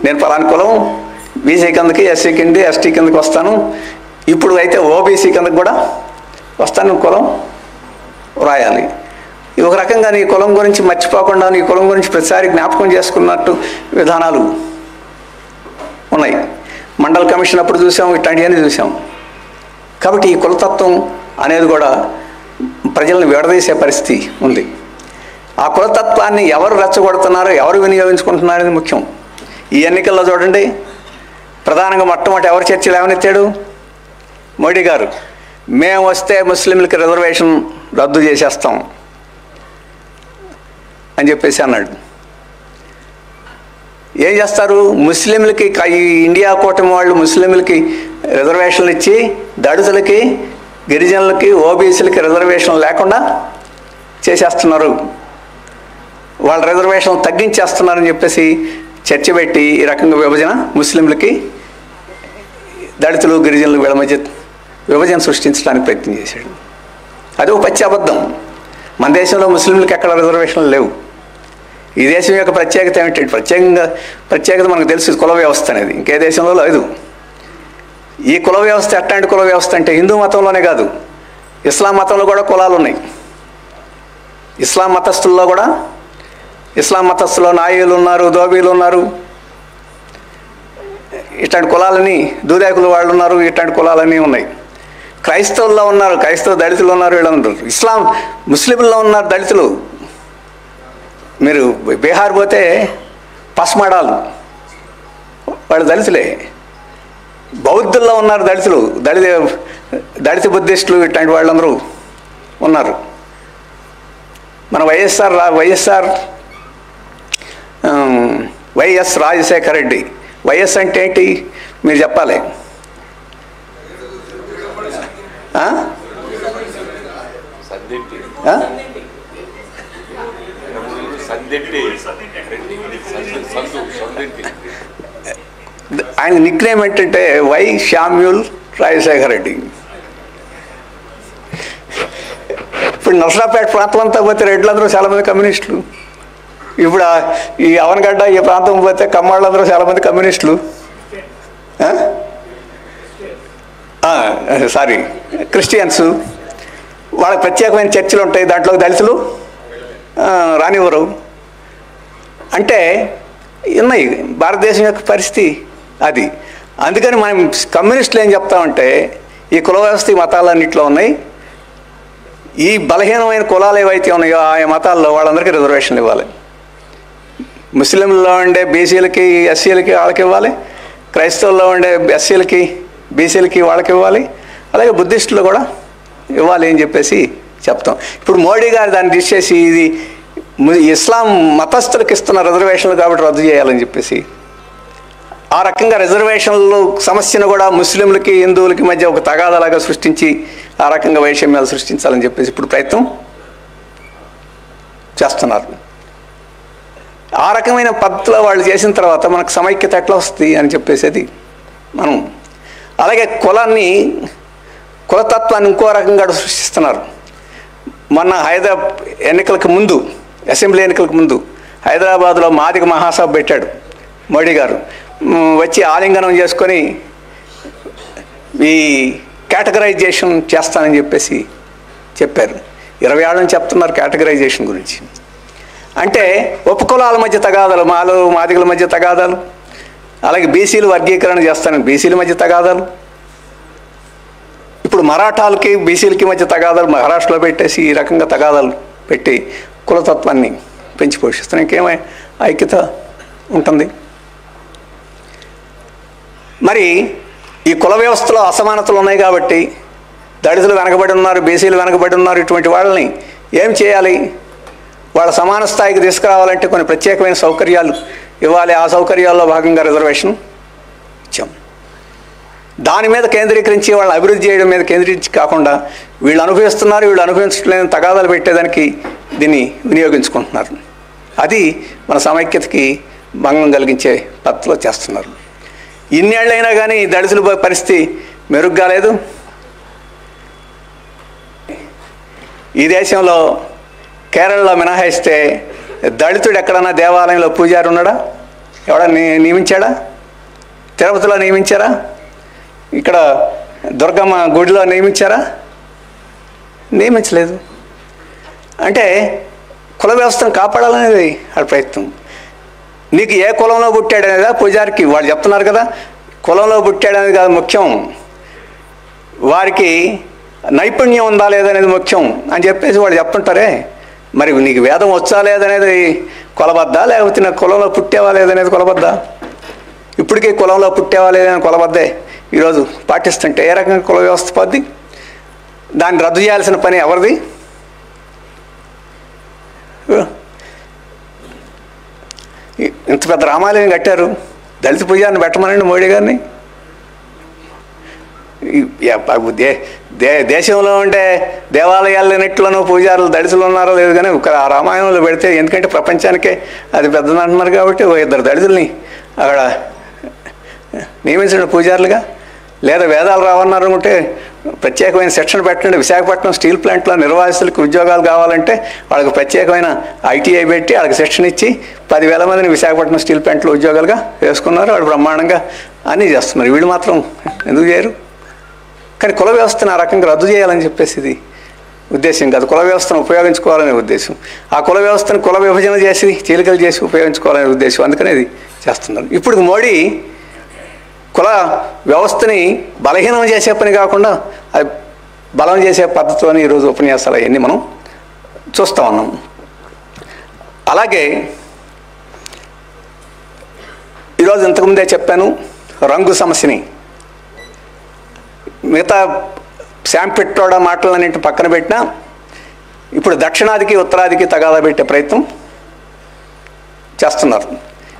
నేను పలానా కులం బీసీ కిందకి, ఎస్సీ కింద, ఎస్టీ కిందకి వస్తాను, ఇప్పుడు అయితే ఓబీసీ కిందకి కూడా వస్తాను కులం రాయాలి. ఒక రకంగా నీ కులం గురించి మర్చిపోకుండా నీ కులం గురించి ప్రతిసారి జ్ఞాపకం చేసుకున్నట్టు విధానాలు ఉన్నాయి. మండల్ కమిషన్ అప్పుడు చూసాం, ఇట్లాంటివన్నీ చూసాం. కాబట్టి ఈ కులతత్వం అనేది కూడా ప్రజలను విడదీసే పరిస్థితి ఉంది. ఆ కులతత్వాన్ని ఎవరు రెచ్చగొడుతున్నారో, ఎవరు వినియోగించుకుంటున్నారో అనేది ముఖ్యం. ఈ ఎన్నికల్లో చూడండి, ప్రధానంగా మొట్టమొదటి ఎవరు చర్చలు ఏమనెత్తాడు? మోడీ గారు, మేము వస్తే ముస్లింలకి రిజర్వేషన్ రద్దు చేసేస్తాం అని చెప్పేసి అన్నాడు. ఏం చేస్తారు? ముస్లింలకి ఈ ఇండియా కూటమి వాళ్ళు ముస్లింలకి రిజర్వేషన్లు ఇచ్చి దళితులకి, గిరిజనులకి, ఓబీసీలకి రిజర్వేషన్ లేకుండా చేసేస్తున్నారు, వాళ్ళ రిజర్వేషన్ తగ్గించేస్తున్నారని చెప్పేసి చర్చ పెట్టి ఈ రకంగా విభజన, ముస్లింలకి దళితులు గిరిజనులు వీళ్ళ మధ్య విభజన సృష్టించడానికి ప్రయత్నం చేశాడు. అది ఒక పచ్చి అబద్ధం. మన దేశంలో ముస్లింలకు ఎక్కడ రిజర్వేషన్లు లేవు. ఈ దేశం యొక్క ప్రత్యేకత ఏమిటంటే, ప్రత్యేకత మనకు తెలుసు, కుల వ్యవస్థ అనేది. ఇంకే దేశంలో లేదు. ఈ కుల వ్యవస్థ ఎట్లాంటి కుల వ్యవస్థ అంటే హిందూ మతంలోనే కాదు, ఇస్లాం మతంలో కూడా కులాలు ఉన్నాయి. ఇస్లాం మతస్థుల్లో నాయీలు ఉన్నారు, దోబీలు ఉన్నారు, ఇట్లాంటి కులాలని, దూదేకులు వాళ్ళు ఉన్నారు, ఇట్లాంటి కులాలన్నీ ఉన్నాయి. క్రైస్తవుల్లో ఉన్నారు, క్రైస్తవ దళితులు ఉన్నారు, వీళ్ళు ఉన్నారు. ముస్లింల్లో ఉన్నారు దళితులు. మీరు బీహార్ పోతే పస్మాడాలు వాళ్ళు దళితులే. బౌద్ధుల్లో ఉన్నారు దళితులు, దళిత బుద్ధిస్టులు, ఇట్లాంటి వాళ్ళందరూ ఉన్నారు. మన వైఎస్ రాజశేఖర రెడ్డి, వైఎస్ అంటే ఏంటి మీరు చెప్పాలి. ఆయన నిక్నేమ్ ఏంటంటే వై శామ్యూల్ రాజశేఖర్ రెడ్డి. ఇప్పుడు నర్సరాపేట ప్రాంతం అంతా పోతే రెడ్లందరూ చాలామంది కమ్యూనిస్టులు. ఇప్పుడు ఈ అవనగడ్డ ఈ ప్రాంతం పోతే కమ్మాళ్ళందరూ చాలామంది కమ్యూనిస్టులు. Sorry, Christians. వాళ్ళకి ప్రత్యేకమైన చర్చిలు ఉంటాయి, దాంట్లో దళితులు రానివ్వరు. అంటే ఉన్నాయి భారతదేశం యొక్క పరిస్థితి అది. అందుకని మనం కమ్యూనిస్టులు ఏం చెప్తామంటే ఈ కుల వ్యవస్థ ఈ మతాలన్నింటిలో ఉన్నాయి. ఈ బలహీనమైన కులాలు ఏవైతే ఉన్నాయో ఆయా మతాల్లో వాళ్ళందరికీ రిజర్వేషన్లు ఇవ్వాలి. ముస్లింల్లో ఉండే బీసీలకి ఎస్సీలకి వాళ్ళకి ఇవ్వాలి, క్రైస్తవుల్లో ఉండే ఎస్సీలకి బీసీలకి వాళ్ళకి ఇవ్వాలి, అలాగే బుద్ధిస్టులు కూడా ఇవ్వాలి అని చెప్పేసి చెప్తాం. ఇప్పుడు మోడీ గారు దాన్ని తీసేసి ఇది ఇస్లాం మతస్థులకు ఇస్తున్న రిజర్వేషన్లు కాబట్టి రద్దు చేయాలని చెప్పేసి ఆ రకంగా రిజర్వేషన్లు సమస్యను కూడా ముస్లింలకి హిందువులకి మధ్య ఒక తగాదాలాగా సృష్టించి ఆ రకంగా వైషమ్యాలు సృష్టించాలని చెప్పేసి ఇప్పుడు ప్రయత్నం చేస్తున్నారు. ఆ రకమైన పద్ధతిలో వాళ్ళు చేసిన తర్వాత మనకు సమైక్యత ఎట్లా వస్తుంది అని చెప్పేసి మనం అలాగే కులతత్వాన్ని ఇంకో రకంగా సృష్టిస్తున్నారు. మొన్న హైదరాబాద్ ఎన్నికలకు ముందు, అసెంబ్లీ ఎన్నికలకు ముందు హైదరాబాద్లో మాదిగ మహాసభ పెట్టాడు మోడీ గారు. వచ్చి ఆలింగనం చేసుకొని ఈ కేటగరైజేషన్ చేస్తానని చెప్పేసి చెప్పారు. 20 ఏళ్ళ నుంచి చెప్తున్నారు కేటగరైజేషన్ గురించి. అంటే ఉపకులాల మధ్య తగాదాలు, మాదిగల మధ్య తగాదాలు, అలాగే బీసీలు వర్గీకరణ చేస్తానని బీసీల మధ్య తగాదాలు, ఇప్పుడు మరాఠాలకి బీసీలకి మధ్య తగాదాలు మహారాష్ట్రలో పెట్టేసి ఈ రకంగా తగాదాలు పెట్టి కులతత్వాన్ని పెంచి పోషిస్తున్నాయి. ఇంకేమై ఐక్యత ఉంటుంది? మరి ఈ కుల వ్యవస్థలో అసమానతలు ఉన్నాయి కాబట్టి దళితులు వెనకబడి ఉన్నారు, బీసీలు వెనకబడి ఉన్నారు. ఇటువంటి వాళ్ళని ఏం చేయాలి? వాళ్ళ సమాన స్థాయికి తీసుకురావాలంటే కొన్ని ప్రత్యేకమైన సౌకర్యాలు ఇవ్వాలి. ఆ సౌకర్యాల్లో భాగంగా రిజర్వేషన్ ఇచ్చాం. దాని మీద కేంద్రీకరించి వాళ్ళ అభివృద్ధి చేయడం మీద కేంద్రీకరించి కాకుండా వీళ్ళు అనుభవిస్తున్నారు, వీళ్ళు అనుభవించలేని తగాదాలు పెట్టేదానికి దీన్ని వినియోగించుకుంటున్నారు. అది మన సమైక్యతకి భంగం కలిగించే పద్ధతిలో చేస్తున్నారు. ఇన్నేళ్ళైనా కానీ దళితుల పరిస్థితి మెరుగ్గా లేదు. ఈ దేశంలో కేరళలో మినహాయిస్తే దళితుడు ఎక్కడన్నా దేవాలయంలో పూజారి ఉన్నాడా? ఎవడన్నా నియమించాడా? తిరుపతిలో నియమించారా? ఇక్కడ దుర్గమ్మ గుడిలో నియమించారా? నియమించలేదు. అంటే కుల వ్యవస్థను కాపాడాలనేది వాళ్ళ ప్రయత్నం. నీకు ఏ కులంలో పుట్టాడనేదా పూజారికి వాళ్ళు చెప్తున్నారు కదా, కులంలో పుట్టాడనేది కాదు ముఖ్యం, వారికి నైపుణ్యం ఉందా లేదనేది ముఖ్యం అని చెప్పేసి వాళ్ళు చెప్తుంటారే. మరి నీకు వేదం వచ్చా లేదనేది కొలబద్దా, లేకపోతే నాకు కులంలో పుట్టేవా లేదనేది కొలబద్దా? ఇప్పటికీ కులంలో పుట్టేవా లేదని కొలబద్దే ఈరోజు పాటిస్తుంటే ఏ రకంగా కుల వ్యవస్థ పద్ది? దాన్ని రద్దు చేయాల్సిన పని ఎవరిది? ఇంత పెద్ద రామాలయం కట్టారు, దళిత పూజారిని పెట్టమనండి మోడీ గారిని. దేశంలో ఉండే దేవాలయాలన్నింటిలోనూ పూజారులు దళితులు ఉన్నారో లేదు, కానీ ఒక రామాయణంలో పెడితే, ఎందుకంటే ప్రపంచానికే అది పెద్దది అంటున్నారు కాబట్టి 2 దళితుల్ని అక్కడ నియమించండి పూజారులుగా. లేదా వేదాలు రావన్నారు అనుకుంటే ప్రత్యేకమైన సెక్షన్ పెట్టండి. విశాఖపట్నం స్టీల్ ప్లాంట్లో నిర్వాసితులకు ఉద్యోగాలు కావాలంటే వాళ్ళకి ప్రత్యేకమైన ఐటీఐ పెట్టి వాళ్ళకి సెక్షన్ ఇచ్చి 10,000 మందిని విశాఖపట్నం స్టీల్ ప్లాంట్లో ఉద్యోగాలుగా వేసుకున్నారు. వాళ్ళు బ్రహ్మాండంగా అన్నీ చేస్తున్నారు. వీళ్ళు మాత్రం ఎందుకు చేయరు? కానీ కుల వ్యవస్థను ఆ రకంగా రద్దు చేయాలని చెప్పేసి ఇది ఉద్దేశం కాదు, కుల వ్యవస్థను ఉపయోగించుకోవాలనే ఉద్దేశం. ఆ కుల వ్యవస్థను కుల విభజన చేసి చీలికలు చేసి ఉపయోగించుకోవాలనే ఉద్దేశం. అందుకనే ఇది చేస్తున్నారు. ఇప్పుడు మోడీ కుల వ్యవస్థని బలహీనం చేసే పని కాకుండా అది బలం చేసే పద్ధతిలోని ఈరోజు ఉపన్యాసాలు అవన్నీ మనం చూస్తూ ఉన్నాం. అలాగే ఈరోజు ఇంతకుముందే చెప్పాను, రంగు సమస్యని మిగతా శామ్ పిట్రోడా మాటలన్నింటి పక్కన పెట్టినా ఇప్పుడు దక్షిణాదికి ఉత్తరాదికి తగాదా పెట్టే ప్రయత్నం చేస్తున్నారు.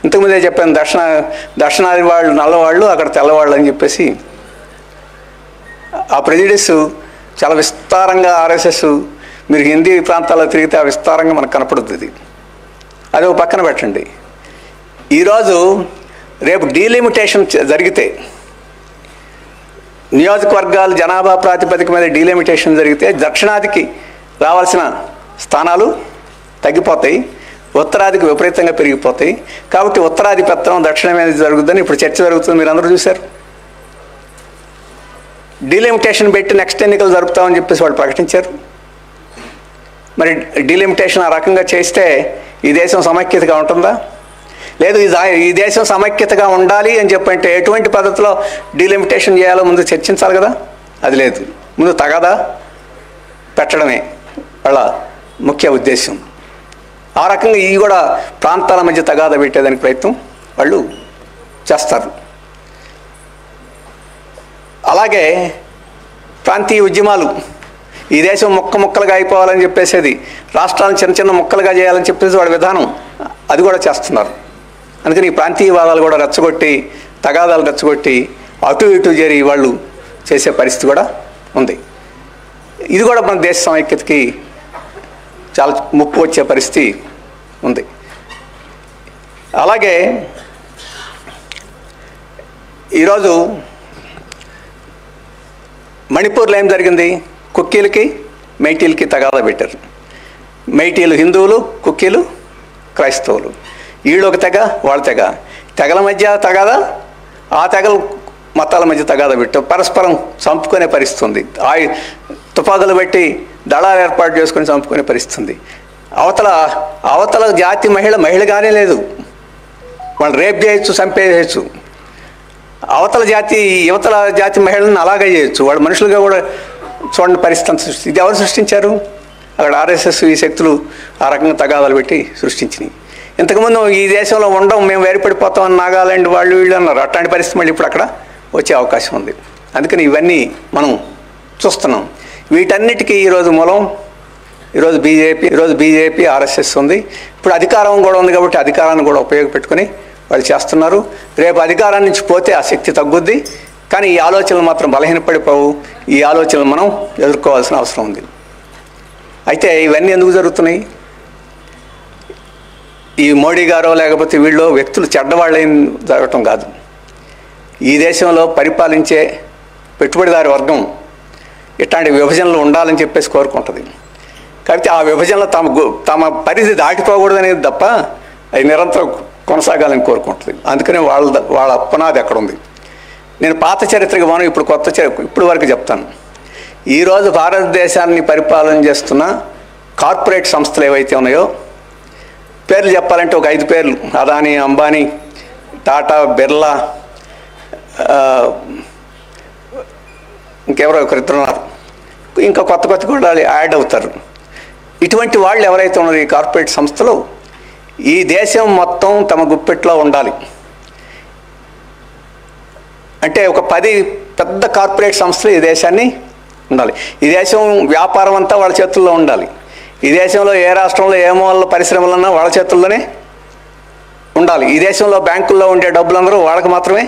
ఇంతకుముందే చెప్పాను, దక్షిణాది వాళ్ళు నల్లవాళ్ళు, అక్కడ తెల్లవాళ్ళు అని చెప్పేసి ఆ ప్రెజుడిస్ చాలా విస్తారంగా ఆర్ఎస్ఎస్ మీరు హిందీ ప్రాంతాల్లో తిరిగితే ఆ విస్తారంగా మనకు కనపడుతుంది. అది ఒక పక్కన పెట్టండి. ఈరోజు రేపు డీలిమిటేషన్ జరిగితే, నియోజకవర్గాలు జనాభా ప్రాతిపదిక మీద డీలిమిటేషన్ జరిగితే దక్షిణాదికి రావాల్సిన స్థానాలు తగ్గిపోతాయి, ఉత్తరాదికి విపరీతంగా పెరిగిపోతాయి. కాబట్టి ఉత్తరాధిపత్యం దక్షిణం మీద జరుగుతుందని ఇప్పుడు చర్చ జరుగుతుంది, మీరు అందరూ చూశారు. డీలిమిటేషన్ పెట్టి నెక్స్ట్ ఎన్నికలు జరుపుతామని చెప్పేసి వాళ్ళు ప్రకటించారు. మరి డీలిమిటేషన్ ఆ రకంగా చేస్తే ఈ దేశం సమైక్యతగా ఉంటుందా? లేదు, ఈ దేశం సమైక్యతగా ఉండాలి అని చెప్పంటే ఎటువంటి పద్ధతిలో డీలిమిటేషన్ చేయాలో ముందు చర్చించాలి కదా. అది లేదు, ముందు తగాదా పెట్టడమే వాళ్ళ ముఖ్య ఉద్దేశం. ఆ రకంగా ఈ కూడా ప్రాంతాల మధ్య తగాదా పెట్టేదానికి ప్రయత్నం వాళ్ళు చేస్తారు. అలాగే ప్రాంతీయ ఉద్యమాలు, ఈ దేశం ముక్కలుగా అయిపోవాలని చెప్పేసేది, రాష్ట్రాలను చిన్న చిన్న ముక్కలుగా చేయాలని చెప్పేసి వాళ్ళ విధానం అది కూడా చేస్తున్నారు. అందుకని ఈ ప్రాంతీయవాదాలు కూడా రెచ్చగొట్టి, తగాదాలు రెచ్చగొట్టి అటు ఇటు చేరి వాళ్ళు చేసే పరిస్థితి కూడా ఉంది. ఇది కూడా మన దేశ సమైక్యతకి చాలా ముప్పు వచ్చే పరిస్థితి ఉంది. అలాగే ఈరోజు మణిపూర్లో ఏం జరిగింది? కుక్కీలకి మైటీలకి తగాదా పెట్టారు. మైటీలు హిందువులు, కుక్కీలు క్రైస్తవులు. వీళ్ళు ఒక తెగ, వాళ్ళ తెగ. తెగల మధ్య తగాదా, ఆ తెగలు మతాల మధ్య తగాదా పెట్టారు. పరస్పరం చంపుకునే పరిస్థితి ఉంది. తుపాకులు పెట్టి దళాలు ఏర్పాటు చేసుకొని చంపుకునే పరిస్థితి ఉంది. అవతల జాతి మహిళగానే లేదు, వాళ్ళు రేప్ చేయొచ్చు, చంపేయచ్చు. యువతల జాతి మహిళలను అలాగే చేయొచ్చు, వాళ్ళు మనుషులుగా కూడా చూడండి పరిస్థితి. ఇది ఎవరు సృష్టించారు? అక్కడ ఆర్ఎస్ఎస్ ఈ శక్తులు ఆ రకంగా తగాదాలు పెట్టి సృష్టించినాయి. ఇంతకుముందు ఈ దేశంలో ఉండం, మేము వేరుపడిపోతామని నాగాలాండ్ వాళ్ళు వీళ్ళు అన్నారు. అట్లాంటి పరిస్థితి మళ్ళీ ఇప్పుడు అక్కడ వచ్చే అవకాశం ఉంది. అందుకని ఇవన్నీ మనం చూస్తున్నాం. వీటన్నిటికీ ఈరోజు మూలం ఈరోజు బీజేపీ ఆర్ఎస్ఎస్ ఉంది. ఇప్పుడు అధికారం కూడా ఉంది కాబట్టి అధికారాన్ని కూడా ఉపయోగపెట్టుకుని వాళ్ళు చేస్తున్నారు. రేపు అధికారం నుంచి పోతే ఆ శక్తి తగ్గుద్ది, కానీ ఈ ఆలోచనలు మాత్రం బలహీనపడిపోవు. ఈ ఆలోచనలు మనం ఎదుర్కోవాల్సిన అవసరం ఉంది. అయితే ఇవన్నీ ఎందుకు జరుగుతున్నాయి? ఈ మోడీ గారో లేకపోతే వీళ్ళు వ్యక్తులు చెడ్డవాళ్ళని జరగటం కాదు. ఈ దేశంలో పరిపాలించే పెట్టుబడిదారి వర్గం ఇట్లాంటి విభజనలు ఉండాలని చెప్పేసి కోరుకుంటుంది. కాబట్టి ఆ విభజనలో తమ పరిధి దాటిపోకూడదనేది తప్ప అది నిరంతరం కొనసాగాలని కోరుకుంటుంది. అందుకనే వాళ్ళ పునాది ఎక్కడ ఉంది. నేను పాత చరిత్రకి మనం ఇప్పుడు కొత్త ఇప్పుడు వరకు చెప్తాను. ఈరోజు భారతదేశాన్ని పరిపాలన చేస్తున్న కార్పొరేట్ సంస్థలు ఏవైతే ఉన్నాయో, పేర్లు చెప్పాలంటే ఒక 5 పేర్లు: అదానీ, అంబానీ, టాటా, బిర్లా, ఇంకెవరో ఒకరిద్దరు ఉన్నారు, ఇంకా కొత్త కూడా యాడ్ అవుతారు. ఇటువంటి వాళ్ళు ఎవరైతే ఉన్నారో ఈ కార్పొరేట్ సంస్థలు ఈ దేశం మొత్తం తమ గుప్పెట్లో ఉండాలి. అంటే ఒక 10 పెద్ద కార్పొరేట్ సంస్థలు ఈ దేశాన్ని ఉండాలి. ఈ దేశం వ్యాపారం అంతా వాళ్ళ చేతుల్లో ఉండాలి. ఈ దేశంలో ఏ రాష్ట్రంలో ఏ మూల పరిశ్రమలన్నా వాళ్ళ చేతుల్లోనే ఉండాలి. ఈ దేశంలో బ్యాంకుల్లో ఉండే డబ్బులందరూ వాళ్ళకి మాత్రమే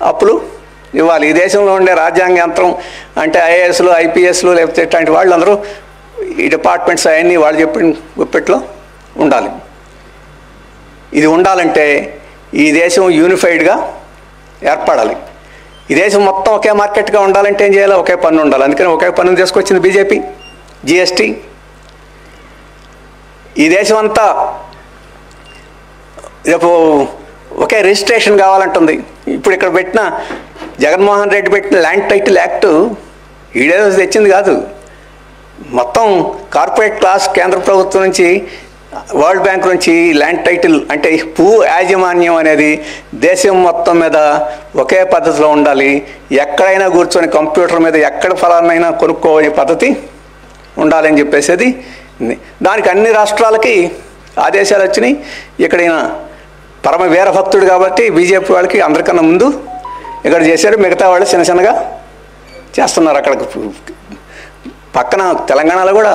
అప్పులు ఇవ్వాలి. ఈ దేశంలో ఉండే రాజ్యాంగ యంత్రం అంటే ఐఏఎస్లు, ఐపీఎస్లు లేకపోతే ఇట్లాంటి వాళ్ళందరూ ఈ డిపార్ట్మెంట్స్ అవన్నీ వాళ్ళు చెప్పిన గుప్పెట్లో ఉండాలి. ఇది ఉండాలంటే ఈ దేశం యూనిఫైడ్గా ఏర్పడాలి. ఈ దేశం మొత్తం ఒకే మార్కెట్గా ఉండాలంటే ఏం చేయాలి? ఒకే పన్ను ఉండాలి. అందుకని ఒకే పన్నును తీసుకొచ్చింది బీజేపీ, జిఎస్టీ. ఈ దేశం అంతా రేపు ఒకే రిజిస్ట్రేషన్ కావాలంటుంది. ఇప్పుడు ఇక్కడ పెట్టిన జగన్మోహన్ రెడ్డి పెట్టిన ల్యాండ్ టైటిల్ యాక్ట్ ఈడేదో తెచ్చింది కాదు. మొత్తం కార్పొరేట్ క్లాస్ కేంద్ర ప్రభుత్వం నుంచి, వరల్డ్ బ్యాంక్ నుంచి ల్యాండ్ టైటిల్ అంటే భూ యాజమాన్యం అనేది దేశం మొత్తం మీద ఒకే పద్ధతిలో ఉండాలి. ఎక్కడైనా కూర్చొని కంప్యూటర్ మీద ఎక్కడ ఫలానైనా కొనుక్కోవని పద్ధతి ఉండాలని చెప్పేసేది. దానికి అన్ని రాష్ట్రాలకి ఆదేశాలు వచ్చినాయి. ఇక్కడైనా పరమ వీరభక్తుడు కాబట్టి బీజేపీ వాళ్ళకి అందరికన్నా ముందు ఇక్కడ చేశారు. మిగతా వాళ్ళు చిన్నగా చేస్తున్నారు. అక్కడ పక్కన తెలంగాణలో కూడా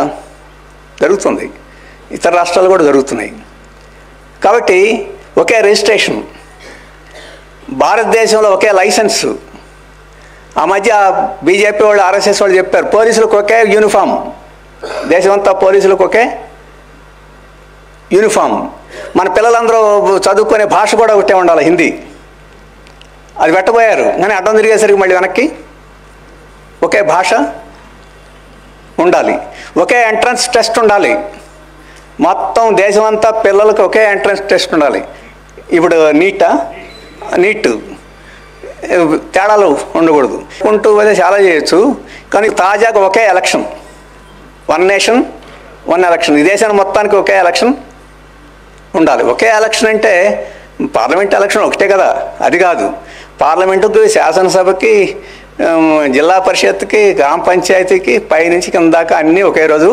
జరుగుతుంది, ఇతర రాష్ట్రాలు కూడా జరుగుతున్నాయి. కాబట్టి ఒకే రిజిస్ట్రేషన్, భారతదేశంలో ఒకే లైసెన్సు. ఆ మధ్య బీజేపీ వాళ్ళు, ఆర్ఎస్ఎస్ వాళ్ళు చెప్పారు పోలీసులకు ఒకే యూనిఫామ్, దేశమంతా పోలీసులకు ఒకే యూనిఫామ్. మన పిల్లలందరూ చదువుకునే భాష కూడా ఒకటే ఉండాలి, హిందీ. అది పెట్టబోయారు, కానీ అడ్డం తిరిగేసరికి మళ్ళీ వెనక్కి ఒకే భాష ఉండాలి, ఒకే ఎంట్రన్స్ టెస్ట్ ఉండాలి, మొత్తం దేశమంతా పిల్లలకు ఒకే ఎంట్రన్స్ టెస్ట్ ఉండాలి. ఇప్పుడు నీట్ తేడాలు ఉండకూడదు. ఉంటూ అదే చాలా చేయొచ్చు, కానీ తాజాగా ఒకే ఎలక్షన్, 1 నేషన్ 1 ఎలక్షన్, ఈ దేశాన్ని మొత్తానికి ఒకే ఎలక్షన్ ఉండాలి. ఒకే ఎలక్షన్ అంటే పార్లమెంట్ ఎలక్షన్ ఒకటే కదా, అది కాదు. పార్లమెంటుకి, శాసనసభకి, జిల్లా పరిషత్కి, గ్రామ పంచాయతీకి పైనుంచి కింద దాకా అన్నీ ఒకే రోజు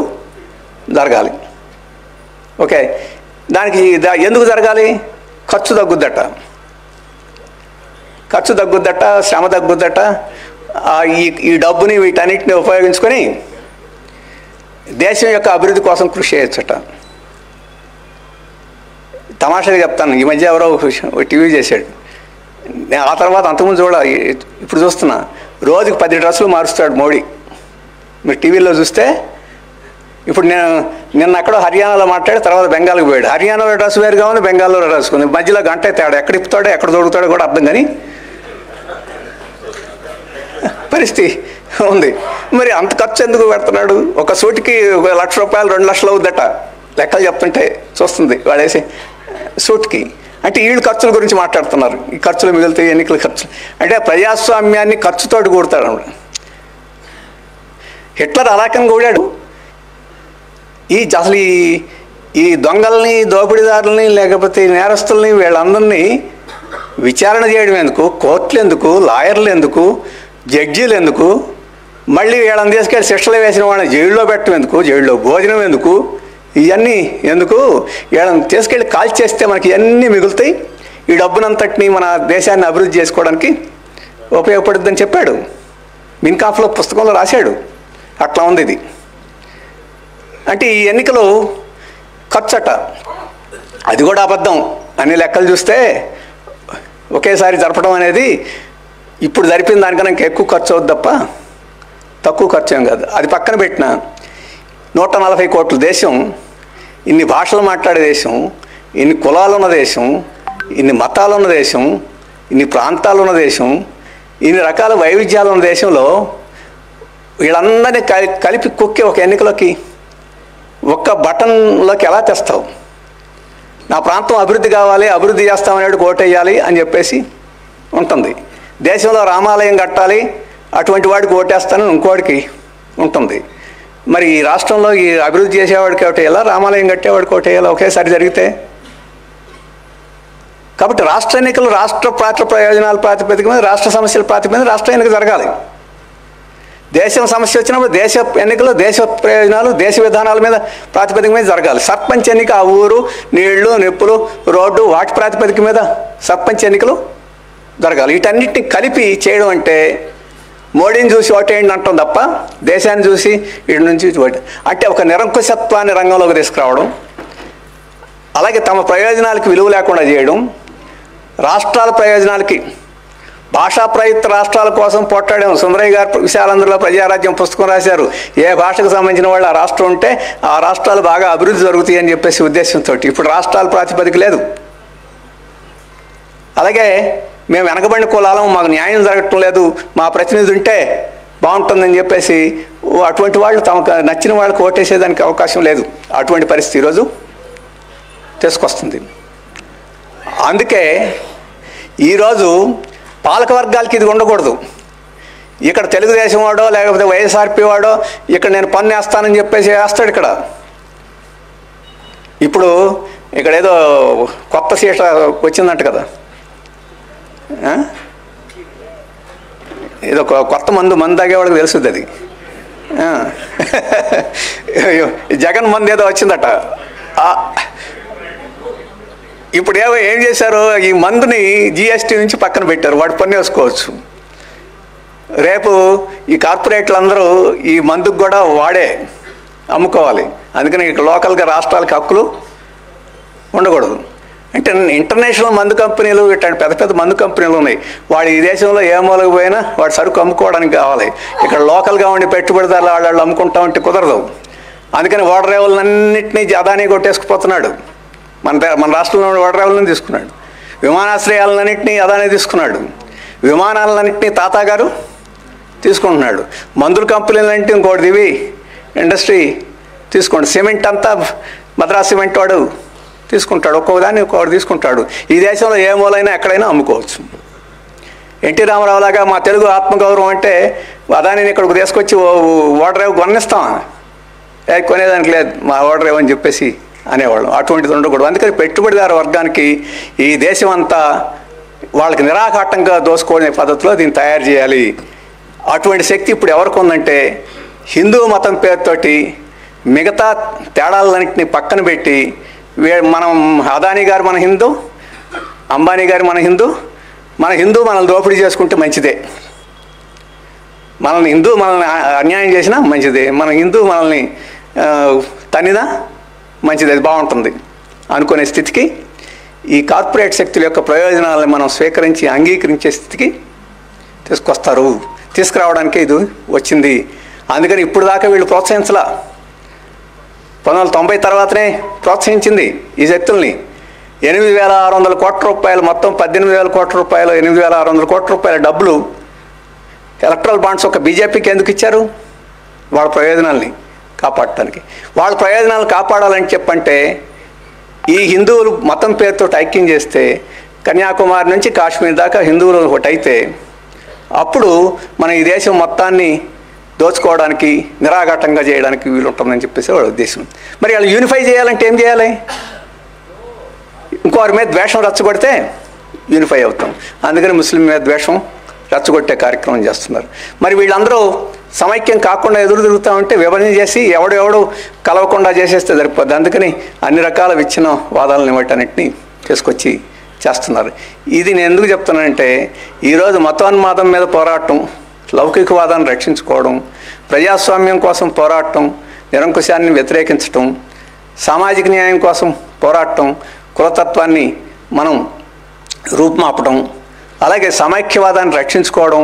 జరగాలి. ఓకే, దానికి ఎందుకు జరగాలి? ఖర్చు తగ్గుద్దట, శ్రమ తగ్గుద్దట. ఈ డబ్బుని వీటన్నిటిని ఉపయోగించుకొని దేశం యొక్క అభివృద్ధి కోసం కృషి చేయొచ్చట. తమాషాగా చెప్తాను, ఈ మధ్య ఎవరో టీవీ చేశాడు, ఆ తర్వాత అంతకుముందు ఇప్పుడు చూస్తున్నా, రోజుకి 10 డ్రెస్సులు మారుస్తాడు మోడీ. మీరు టీవీలో చూస్తే, ఇప్పుడు నిన్న అక్కడ హర్యానాలో మాట్లాడి తర్వాత బెంగాల్కి పోయాడు. హర్యానాలో డ్రెస్ వేరుగా ఉంది, బెంగాల్లో డ్రెస్ ఉంది, మధ్యలో గంట తేడా. ఎక్కడ ఇప్పుతాడో ఎక్కడ దొరుకుతాడో కూడా అర్థం కానీ పరిస్థితి ఉంది. మరి అంత ఖర్చు ఎందుకు పెడుతున్నాడు? ఒక సూట్కి 1 లక్ష రూపాయలు 2 లక్షలు అవుద్దట, లెక్కలు చెప్తుంటే చూస్తుంది వాడేసి సూట్కి. అంటే వీళ్ళు ఖర్చుల గురించి మాట్లాడుతున్నారు, ఈ ఖర్చులు మిగులుతాయి, ఎన్నికల ఖర్చులు. అంటే ప్రజాస్వామ్యాన్ని ఖర్చుతోటి కూడతాడు. హిట్లర్ అలాకని కూడాడు. అసలు ఈ దొంగల్ని, దోపిడీదారుల్ని, లేకపోతే నేరస్తుల్ని, వీళ్ళందరినీ విచారణ చేయడం ఎందుకు? కోర్టులు ఎందుకు? లాయర్లు ఎందుకు? జడ్జీలు ఎందుకు? మళ్ళీ వీళ్ళని తీసుకెళ్ళి శిక్షలు వేసిన వాళ్ళని జైల్లో పెట్టడం ఎందుకు? జైల్లో భోజనం ఎందుకు? ఇవన్నీ ఎందుకు? వీళ్ళని తీసుకెళ్ళి కాల్చేస్తే మనకి ఇవన్నీ మిగులుతాయి, ఈ డబ్బునంతటిని మన దేశాన్ని అభివృద్ధి చేసుకోవడానికి ఉపయోగపడుద్దని చెప్పాడు. మిన్కాఫ్లో పుస్తకంలో రాశాడు. అట్లా ఉంది ఇది. అంటే ఈ ఎన్నికలు ఖర్చట, అది కూడా అబద్ధం. అన్ని లెక్కలు చూస్తే ఒకేసారి జరపడం అనేది ఇప్పుడు జరిపిన దానికన్నా ఇంకా ఎక్కువ ఖర్చు అవుద్ది తప్ప తక్కువ ఖర్చు ఏం కాదు. అది పక్కన పెట్టిన 140 కోట్ల దేశం, ఇన్ని భాషలు మాట్లాడే దేశం, ఇన్ని కులాలు ఉన్న దేశం, ఇన్ని మతాలు ఉన్న దేశం, ఇన్ని ప్రాంతాలు ఉన్న దేశం, ఇన్ని రకాల వైవిధ్యాలు ఉన్న దేశంలో వీళ్ళందరినీ కలిపి కుక్కి ఒక ఎన్నికలోకి ఒక్క బటన్లోకి ఎలా తెస్తావు? నా ప్రాంతం అభివృద్ధి కావాలి, అభివృద్ధి చేస్తామనేది ఓటేయాలి అని చెప్పేసి ఉంటుంది. దేశంలో రామాలయం కట్టాలి, అటువంటి వాడికి ఓటేస్తానని ఇంకోటికి ఉంటుంది. మరి ఈ రాష్ట్రంలో ఈ అభివృద్ధి చేసేవాడికి ఓటేయాలా, రామాలయం కట్టేవాడికి ఓటేయాలా? ఒకేసారి జరిగితే. కాబట్టి రాష్ట్ర ఎన్నికలు రాష్ట్ర ప్రయోజనాల ప్రాతిపదిక మీద, రాష్ట్ర సమస్యల ప్రాతిపదిక మీద రాష్ట్ర ఎన్నిక జరగాలి. దేశం సమస్య వచ్చినప్పుడు దేశ ఎన్నికలు, దేశ ప్రయోజనాలు, దేశ విధానాల మీద ప్రాతిపదిక మీద జరగాలి. సర్పంచ్ ఎన్నిక ఆ ఊరు, నీళ్లు, నిప్పులు, రోడ్డు, వాటి ప్రాతిపదిక మీద సర్పంచ్ ఎన్నికలు జరగాలి. వీటన్నిటిని కలిపి చేయడం అంటే మోడీని చూసి ఓటేయండి అంటాం తప్ప దేశాన్ని చూసి వీటి నుంచి ఓటే అంటే ఒక నిరంకుశత్వాన్ని రంగంలోకి తీసుకురావడం, అలాగే తమ ప్రయోజనాలకి విలువ లేకుండా చేయడం, రాష్ట్రాల ప్రయోజనాలకి, భాషా ప్రయుక్త రాష్ట్రాల కోసం పోట్లాడాం. సుందరయ్య గారు విశాలంధ్రలో ప్రజారాజ్యం పుస్తకం రాశారు. ఏ భాషకు సంబంధించిన వాళ్ళు ఆ రాష్ట్రం ఉంటే ఆ రాష్ట్రాలు బాగా అభివృద్ధి జరుగుతాయి అని చెప్పేసి ఉద్దేశంతో. ఇప్పుడు రాష్ట్రాల ప్రాతిపదిక లేదు. అలాగే మేము వెనకబడిన కులాలం, మాకు న్యాయం జరగటం లేదు, మా ప్రతినిధి ఉంటే బాగుంటుందని చెప్పేసి అటువంటి వాళ్ళు తమకు నచ్చిన వాళ్ళకి ఓటేసేదానికి అవకాశం లేదు. అటువంటి పరిస్థితి ఈరోజు తీసుకొస్తుంది. అందుకే ఈరోజు పాలక వర్గాలకి ఇది ఉండకూడదు. ఇక్కడ తెలుగుదేశం వాడో లేకపోతే వైఎస్ఆర్పీ వాడో ఇక్కడ నేను పన్ను వేస్తానని చెప్పేసి వేస్తాడు. ఇప్పుడు ఇక్కడ ఏదో కొత్త సీట వచ్చిందంట కదా, ఏదో కొత్త మందు తాగేవాడికి తెలుస్తుంది అది. జగన్ మందు ఏదో వచ్చిందట. ఇప్పుడు ఏం చేశారు, ఈ మందుని జిఎస్టీ నుంచి పక్కన పెట్టారు, వాడు పన్ను వేసుకోవచ్చు. రేపు ఈ కార్పొరేట్లు అందరూ ఈ మందుకు కూడా వాడే అమ్ముకోవాలి. అందుకని ఇక లోకల్గా రాష్ట్రాలకి హక్కులు ఉండకూడదు. అంటే ఇంటర్నేషనల్ మందు కంపెనీలు, ఇట్లాంటి పెద్ద పెద్ద మందు కంపెనీలు ఉన్నాయి. వాడు ఈ దేశంలో ఏ మూలకు పోయినా వాడు సరుకు అమ్ముకోవడానికి కావాలి. ఇక్కడ లోకల్గా ఉండి పెట్టుబడిదారులు వాళ్ళు అమ్ముకుంటా ఉంటే కుదరదు. అందుకని ఓడరేవులన్నింటినీ అదానీ కొట్టేసుకుపోతున్నాడు. మన రాష్ట్రంలో ఓడరేవులను తీసుకున్నాడు. విమానాశ్రయాలన్నింటినీ అదానీ తీసుకున్నాడు. విమానాలన్నింటినీ తాతా గారు తీసుకుంటున్నాడు. మందుల కంపెనీలంటే ఇంకోటి దివి ఇండస్ట్రీ తీసుకోండి. సిమెంట్ అంతా మద్రాస్ సిమెంట్ వాడు తీసుకుంటాడు, ఒక్కొక్కదాన్ని ఒక్కొక్కటి తీసుకుంటాడు. ఈ దేశంలో ఏ మూలైనా ఎక్కడైనా అమ్ముకోవచ్చు. ఎన్టీ రామారావు లాగా మా తెలుగు ఆత్మగౌరవం అంటే అదానిని ఇక్కడికి తీసుకొచ్చి ఓడరేవు కొనిస్తాం, కొనేదానికి లేదు మా ఓడరేవు అని చెప్పేసి అనేవాళ్ళం. అటువంటిది ఉండకూడదు. అందుకని పెట్టుబడిదారు వర్గానికి ఈ దేశం అంతా వాళ్ళకి నిరాఘాటంగా దోసుకోనే పద్ధతిలో దీన్ని తయారు చేయాలి. అటువంటి శక్తి ఇప్పుడు ఎవరికి ఉందంటే హిందూ మతం పేరుతోటి మిగతా తేడాలన్నింటినీ పక్కన పెట్టి మనం అదానీ గారు మన హిందూ, అంబానీ గారు మన హిందూ మనల్ని దోపిడీ చేసుకుంటే మంచిదే, మనల్ని అన్యాయం చేసినా మంచిదే, మన హిందూ మనల్ని తన్నినా మంచిది, అది బాగుంటుంది అనుకునే స్థితికి ఈ కార్పొరేట్ శక్తుల యొక్క ప్రయోజనాలను మనం స్వీకరించి అంగీకరించే స్థితికి తీసుకురావడానికి ఇది వచ్చింది. అందుకని ఇప్పుడు దాకా వీళ్ళు ప్రోత్సహించలా. 1990 తర్వాతనే ప్రోత్సహించింది ఈ శక్తుల్ని. 8,600 కోట్ల రూపాయలు, మొత్తం 18,000 కోట్ల రూపాయలు, 8,600 కోట్ల రూపాయల డబ్బులు ఎలక్ట్రల్ బాండ్స్ ఒక బీజేపీకి ఎందుకు ఇచ్చారు? వాళ్ళ ప్రయోజనాల్ని కాపాడటానికి. వాళ్ళ ప్రయోజనాలు కాపాడాలని చెప్పంటే ఈ హిందువులు మతం పేరుతో ఐక్యం చేస్తే కన్యాకుమారి నుంచి కాశ్మీర్ దాకా హిందువులు ఒకటైతే అప్పుడు మన ఈ దేశం మొత్తాన్ని దోచుకోవడానికి, నిరాఘాటంగా చేయడానికి వీలుంటుందని చెప్పేసి వాళ్ళ ఉద్దేశం. మరి వాళ్ళు యూనిఫై చేయాలంటే ఏం చేయాలి? ఇంకోరి మీద ద్వేషం రెచ్చగొడితే యూనిఫై అవుతాం. అందుకని ముస్లిం మీద ద్వేషం రెచ్చగొట్టే కార్యక్రమం చేస్తున్నారు. మరి వీళ్ళందరూ సమైక్యం కాకుండా ఎదురు తిరుగుతూ ఉంటే విభజన చేసి ఎవడు కలవకుండా చేసేస్తే సరిపోద్ది. అందుకని అన్ని రకాల విచ్ఛిన్న వాదాలను వాటన్నిటిని తీసుకొచ్చి చేస్తున్నారు. ఇది నేను ఎందుకు చెప్తున్నానంటే ఈరోజు మతోన్మాదం మీద పోరాటం, లౌకికవాదాన్ని రక్షించుకోవడం, ప్రజాస్వామ్యం కోసం పోరాటం, నిరంకుశాన్ని వ్యతిరేకించటం, సామాజిక న్యాయం కోసం పోరాటం, కులతత్వాన్ని మనం రూపుమాపడం, అలాగే సమైక్యవాదాన్ని రక్షించుకోవడం,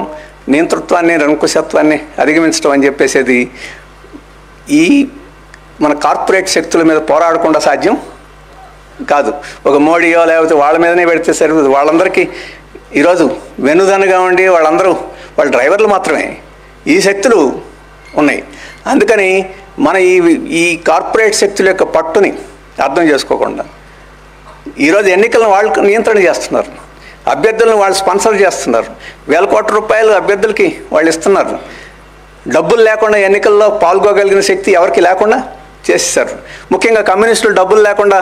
నియంతృత్వాన్ని, నిరంకుశత్వాన్ని అధిగమించడం అని చెప్పేసేది ఈ మన కార్పొరేట్ శక్తుల మీద పోరాడకుండా సాధ్యం కాదు. ఒక మోడీయో లేకపోతే వాళ్ళ మీదనే పెడితే సరిపోదు. వాళ్ళందరికీ ఈరోజు వెన్నుదన్నుగా ఉండి వాళ్ళ డ్రైవర్లు మాత్రమే ఈ శక్తులు ఉన్నాయి. అందుకని మన ఈ కార్పొరేట్ శక్తుల యొక్క పట్టుని అర్థం చేసుకోకుండా ఈరోజు ఎన్నికలను వాళ్ళు నియంత్రణ చేస్తున్నారు, అభ్యర్థులను వాళ్ళు స్పాన్సర్ చేస్తున్నారు, 1,000 కోట్ల రూపాయలు అభ్యర్థులకి వాళ్ళు ఇస్తున్నారు. డబ్బులు లేకుండా ఎన్నికల్లో పాల్గొగలిగిన శక్తి ఎవరికి లేకుండా చేసేసారు. ముఖ్యంగా కమ్యూనిస్టులు డబ్బులు లేకుండా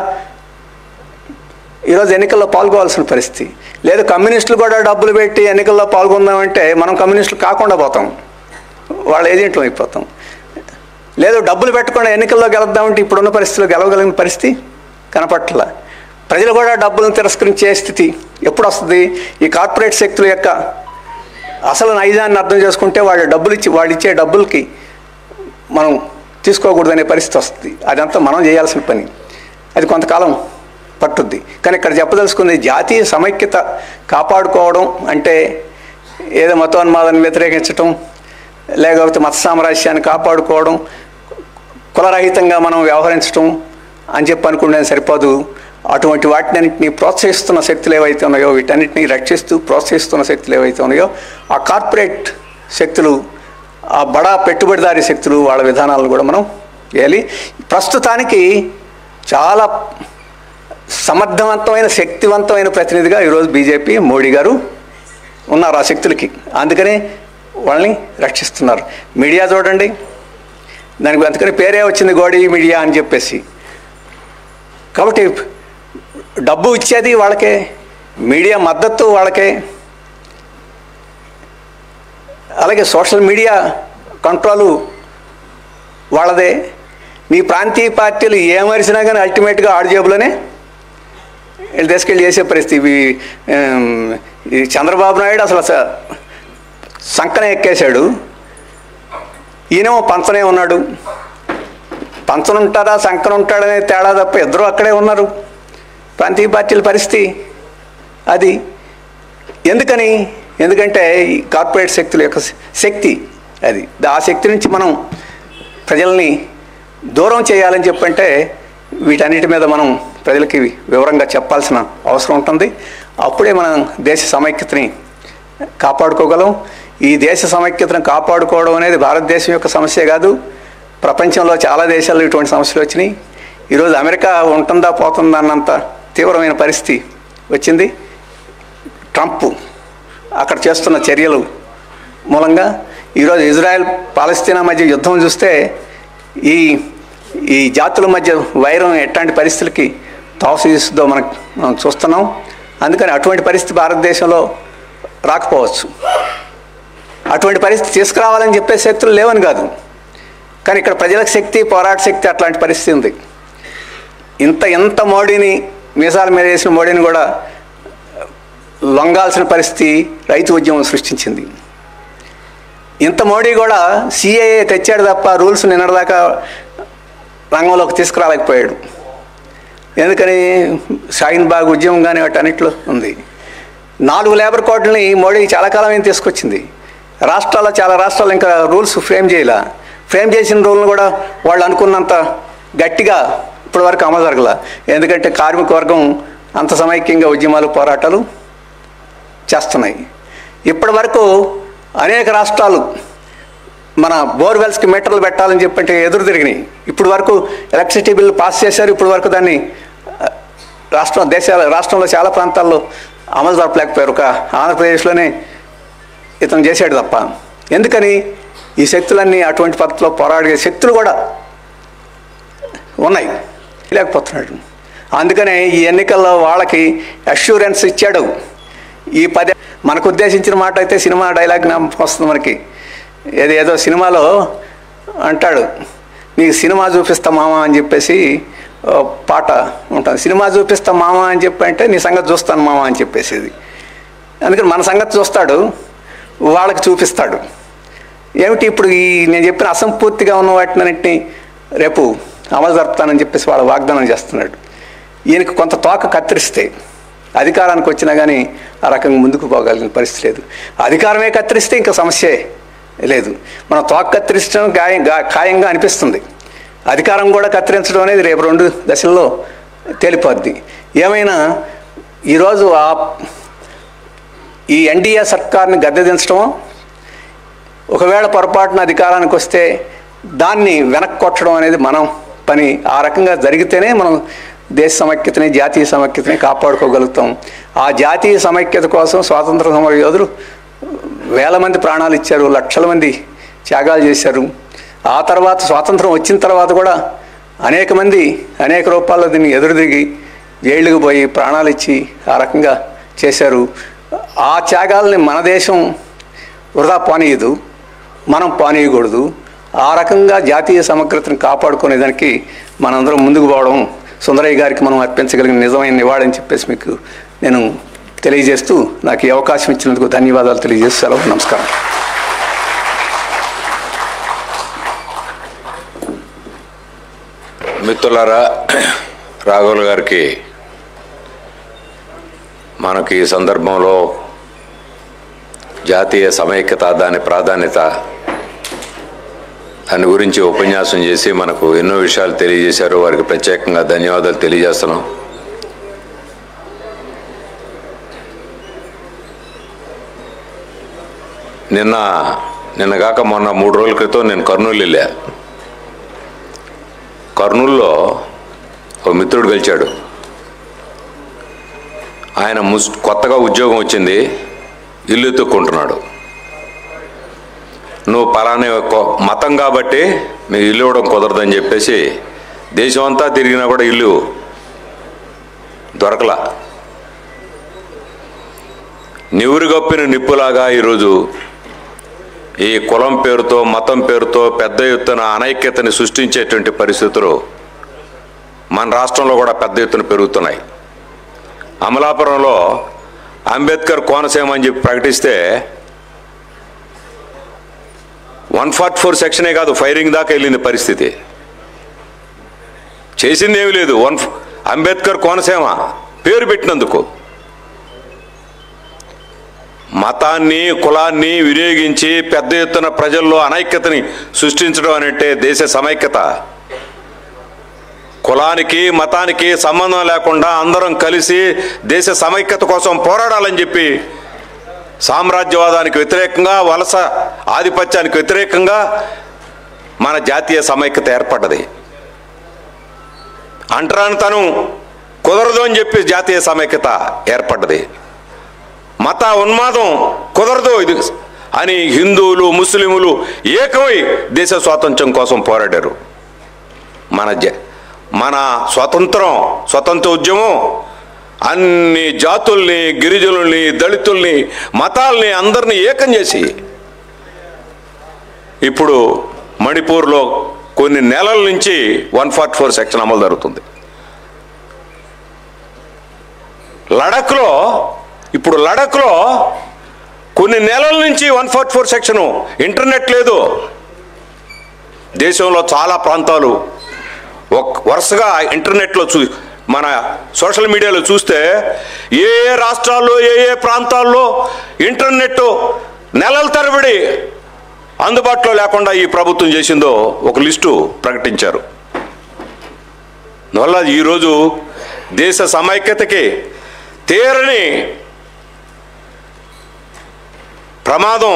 ఈరోజు ఎన్నికల్లో పాల్గొవాల్సిన పరిస్థితి లేదు. కమ్యూనిస్టులు కూడా డబ్బులు పెట్టి ఎన్నికల్లో పాల్గొందామంటే మనం కమ్యూనిస్టులు కాకుండా పోతాం, వాళ్ళ ఏజెంట్లు అయిపోతాం. లేదు డబ్బులు పెట్టకుండా ఎన్నికల్లో గెలుద్దామంటే ఇప్పుడున్న పరిస్థితుల్లో గెలవగలిగిన పరిస్థితి కనపట్ల. ప్రజలు కూడా డబ్బులను తిరస్కరించే స్థితి ఎప్పుడు వస్తుంది? ఈ కార్పొరేట్ శక్తుల యొక్క అసలు నైజాన్ని అర్థం చేసుకుంటే వాళ్ళు ఇచ్చే డబ్బులకి మనం తీసుకోకూడదనే పరిస్థితి వస్తుంది. అదంతా మనం చేయాల్సిన పని. అది కొంతకాలం పట్టుద్ది. కానీ ఇక్కడ చెప్పదలుచుకుంది జాతీయ సమైక్యత కాపాడుకోవడం అంటే ఏదో మతోన్మాదాన్ని వ్యతిరేకించటం, లేకపోతే మత సామ్రాజ్యాన్ని కాపాడుకోవడం, కులరహితంగా మనం వ్యవహరించటం అని చెప్పి అనుకునేది సరిపోదు. అటువంటి వాటినన్నింటినీ ప్రోత్సహిస్తున్న శక్తులు ఏవైతే ఉన్నాయో, వీటన్నిటినీ రక్షిస్తూ ప్రోత్సహిస్తున్న శక్తులు ఏవైతే ఉన్నాయో, ఆ కార్పొరేట్ శక్తులు, ఆ బడా పెట్టుబడిదారీ శక్తులు వాళ్ళ విధానాలను కూడా మనం వేయాలి. ప్రస్తుతానికి చాలా సమర్థవంతమైన, శక్తివంతమైన ప్రతినిధిగా ఈరోజు బీజేపీ, మోడీ గారు ఉన్నారు ఆ శక్తులకి. అందుకనే వాళ్ళని రక్షిస్తున్నారు. మీడియా చూడండి, దానికి అందుకని పేరే వచ్చింది గోడీ మీడియా అని చెప్పేసి. కాబట్టి డబ్బు ఇచ్చేది వాళ్ళకే, మీడియా మద్దతు వాళ్ళకే, అలాగే సోషల్ మీడియా కంట్రోలు వాళ్ళదే. మీ ప్రాంతీయ పార్టీలు ఏమరిసినా కానీ అల్టిమేట్గా ఆడి జేబులోనే వీళ్ళు తీసుకెళ్ళి చేసే పరిస్థితి. ఈ చంద్రబాబు నాయుడు అసలు సంకనే ఎక్కేశాడు, ఈయనేమో పంచనే ఉన్నాడు. పంచనుంటారా సంకనుంటాడనే తేడా తప్ప ఇద్దరు అక్కడే ఉన్నారు. ప్రాంతీయ పార్టీల పరిస్థితి అది. ఎందుకంటే ఈ కార్పొరేట్ శక్తుల యొక్క శక్తి అది. ఆ శక్తి నుంచి మనం ప్రజల్ని దూరం చేయాలని చెప్పంటే వీటన్నిటి మీద మనం ప్రజలకి వివరంగా చెప్పాల్సిన అవసరం ఉంటుంది. అప్పుడే మనం దేశ సమైక్యతని కాపాడుకోగలం. ఈ దేశ సమైక్యతను కాపాడుకోవడం అనేది భారతదేశం యొక్క సమస్య కాదు, ప్రపంచంలో చాలా దేశాల్లో ఇటువంటి సమస్యలు వచ్చినాయి. ఈరోజు అమెరికా ఉంటుందా పోతుందా అన్నంత తీవ్రమైన పరిస్థితి వచ్చింది. ట్రంప్ అక్కడ చేస్తున్న చర్యలు మూలంగా ఈరోజు ఇజ్రాయెల్ పాలస్తీనా మధ్య యుద్ధం చూస్తే ఈ జాతుల మధ్య వైరం ఎట్లాంటి పరిస్థితులకి తోసిస్తుందో మనం చూస్తున్నాం. అందుకని అటువంటి పరిస్థితి భారతదేశంలో రాకపోవచ్చు. అటువంటి పరిస్థితి తీసుకురావాలని చెప్పే శక్తులు లేవని కాదు, కానీ ఇక్కడ ప్రజలకు శక్తి, పోరాట శక్తి అట్లాంటి పరిస్థితి ఉంది. ఎంత మోడీని మీసాల మీద వేసిన మోడీని కూడా లొంగాల్సిన పరిస్థితి రైతు ఉద్యమం సృష్టించింది. ఇంత మోడీ కూడా సిఏఏ తెచ్చాడు తప్ప రూల్స్ నిన్నటిదాకా రంగంలోకి తీసుకురాలేకపోయాడు. ఎందుకని షాహీన్ బాగ్ ఉద్యమం కానీ వాటన్నిటిలో ఉంది. 4 లేబర్ కోడ్లని మోడీ చాలా కాలం ఏం తీసుకొచ్చింది. చాలా రాష్ట్రాలు ఇంకా రూల్స్ ఫ్రేమ్ చేయాల. ఫ్రేమ్ చేసిన రూల్ని కూడా వాళ్ళు అనుకున్నంత గట్టిగా ఇప్పటివరకు అమలు జరగల. ఎందుకంటే కార్మిక వర్గం అంత సమైక్యంగా ఉద్యమాలు, పోరాటాలు చేస్తున్నాయి. ఇప్పటి వరకు అనేక రాష్ట్రాలు మన బోర్వెల్స్కి మీటర్లు పెట్టాలని చెప్పంటే ఎదురు తిరిగినాయి. ఇప్పుడు వరకు ఎలక్ట్రిసిటీ బిల్లు పాస్ చేశారు. ఇప్పుడు వరకు దాన్ని రాష్ట్రంలో చాలా ప్రాంతాల్లో అమలు జరపలేకపోయారు. ఒక ఆంధ్రప్రదేశ్లోనే ఇతను చేశాడు తప్ప. ఎందుకని? ఈ శక్తులన్నీ అటువంటి పద్ధతిలో పోరాడే శక్తులు కూడా ఉన్నాయి, లేకపోతున్నాడు. అందుకనే ఈ ఎన్నికల్లో వాళ్ళకి అష్యూరెన్స్ ఇచ్చాడు. ఈ మనకు ఉద్దేశించిన మాట అయితే సినిమా డైలాగ్ వస్తుంది మనకి. ఏదో సినిమాలో అంటాడు, నీకు సినిమా చూపిస్తా మామ అని చెప్పేసి పాట ఉంటుంది. సినిమా చూపిస్తా మామ అని చెప్పి అంటే నీ సంగతి చూస్తాను మామ అని చెప్పేసేది. అందుకని మన సంగతి చూస్తాడు, వాళ్ళకి చూపిస్తాడు. ఏమిటి ఇప్పుడు నేను చెప్పిన అసంపూర్తిగా ఉన్న వాటినన్నింటినీ రేపు అమలు జరుపుతానని చెప్పేసి వాళ్ళ వాగ్దానం చేస్తున్నాడు. ఈయనకి కొంత తోక కత్తిరిస్తే అధికారానికి వచ్చినా కానీ ఆ రకంగా ముందుకు పోగలిగిన పరిస్థితి లేదు. అధికారమే కత్తిరిస్తే ఇంకా సమస్యే లేదు. మనం తోక కత్తిరించడం ఖాయంగా అనిపిస్తుంది. అధికారం కూడా కత్తిరించడం అనేది రేపు 2 దశల్లో తేలిపోద్ది. ఏమైనా ఈరోజు ఈ ఎన్డీఏ సర్కార్ని గద్దెదించడం, ఒకవేళ పొరపాటున అధికారానికి వస్తే దాన్ని వెనక్కి కొట్టడం అనేది మనం పని. ఆ రకంగా జరిగితేనే మనం దేశ సమైక్యతని, జాతీయ సమైక్యతని కాపాడుకోగలుగుతాం. ఆ జాతీయ సమైక్యత కోసం స్వాతంత్ర సమర యోధులు వేల మంది ప్రాణాలు ఇచ్చారు, లక్షల మంది త్యాగాలు చేశారు. ఆ తర్వాత స్వాతంత్రం వచ్చిన తర్వాత కూడా అనేక మంది అనేక రూపాల్లో దీన్ని ఎదురుదిరిగి జైళ్ళకు పోయి ప్రాణాలు ఇచ్చి ఆ రకంగా చేశారు. ఆ త్యాగాలని మన దేశం వృధా పోనీయదు, మనం పోనీయకూడదు. ఆ రకంగా జాతీయ సమగ్రతను కాపాడుకునేదానికి మనందరం ముందుకు పోవడం సుందరయ్య గారికి మనం అర్పించగలిగిన నిజమైన నివాళని చెప్పేసి మీకు నేను తెలియజేస్తూ, నాకు ఈ అవకాశం ఇచ్చినందుకు ధన్యవాదాలు తెలియజేస్తూ సెలవు. నమస్కారం. మిత్రులారా, రాఘవులు గారికి మనకి ఈ సందర్భంలో జాతీయ సమైక్యత, దాని ప్రాధాన్యత, దాని గురించి ఉపన్యాసం చేసి మనకు ఎన్నో విషయాలు తెలియజేశారు. వారికి ప్రత్యేకంగా ధన్యవాదాలు తెలియజేస్తున్నాం. నిన్నగాక మొన్న 3 రోజుల క్రితం నేను కర్నూలు వెళ్ళా. కర్నూలులో ఒక మిత్రుడు గెలిచాడు. ఆయన కొత్తగా ఉద్యోగం వచ్చింది, ఇల్లు ఎత్తుక్కుంటున్నాడు. నువ్వు పలానా మతం కాబట్టి మీకు ఇల్లు ఇవ్వడం కుదరదని చెప్పేసి దేశం అంతా తిరిగినా కూడా ఇల్లు దొరకలా. నివురుగప్పిన నిప్పులాగా ఈరోజు ఈ కులం పేరుతో, మతం పేరుతో పెద్ద ఎత్తున అనైక్యతని సృష్టించేటువంటి పరిస్థితులు మన రాష్ట్రంలో కూడా పెద్ద ఎత్తున పెరుగుతున్నాయి. అమలాపురంలో అంబేద్కర్ కోనసీమ అని చెప్పి ప్రకటిస్తే 144 సెక్షనే కాదు, ఫైరింగ్ దాకా వెళ్ళింది పరిస్థితి. చేసింది ఏమీ లేదు. అంబేద్కర్ కోనసీమ పేరు పెట్టినందుకు మతాన్ని, కులాన్ని వినియోగించి పెద్ద ఎత్తున ప్రజల్లో అనైక్యతని సృష్టించడం అంటే దేశ సమైక్యత. కులానికి, మతానికి సంబంధం లేకుండా అందరం కలిసి దేశ సమైక్యత కోసం పోరాడాలని చెప్పి సామ్రాజ్యవాదానికి వ్యతిరేకంగా, వలస ఆధిపత్యానికి వ్యతిరేకంగా మన జాతీయ సమైక్యత ఏర్పడ్డది. అంటరానితనం కుదరదు అని చెప్పి జాతీయ సమైక్యత ఏర్పడ్డది. మత ఉన్మాదం కుదరదు ఇది అని హిందువులు, ముస్లిములు ఏకమై దేశ స్వాతంత్ర్యం కోసం పోరాడారు. మన స్వతంత్ర ఉద్యమం అన్ని జాతుల్ని, గిరిజనుల్ని, దళితుల్ని, మతాల్ని అందరినీ ఏకం చేసి ఇప్పుడు మణిపూర్లో కొన్ని నెలల నుంచి 144 సెక్షన్ అమలు జరుగుతుంది. లడఖ్లో కొన్ని నెలల నుంచి 144 సెక్షను. ఇంటర్నెట్ లేదు. దేశంలో చాలా ప్రాంతాలు వరుసగా ఇంటర్నెట్లో మన సోషల్ మీడియాలో చూస్తే ఏ రాష్ట్రాల్లో, ఏ ప్రాంతాల్లో ఇంటర్నెట్ నెలల తరబడి అందుబాటులో లేకుండా ఈ ప్రభుత్వం చేసిందో ఒక లిస్టు ప్రకటించారు. అందువల్ల ఈరోజు దేశ సమైక్యతకి తీరని ప్రమాదం,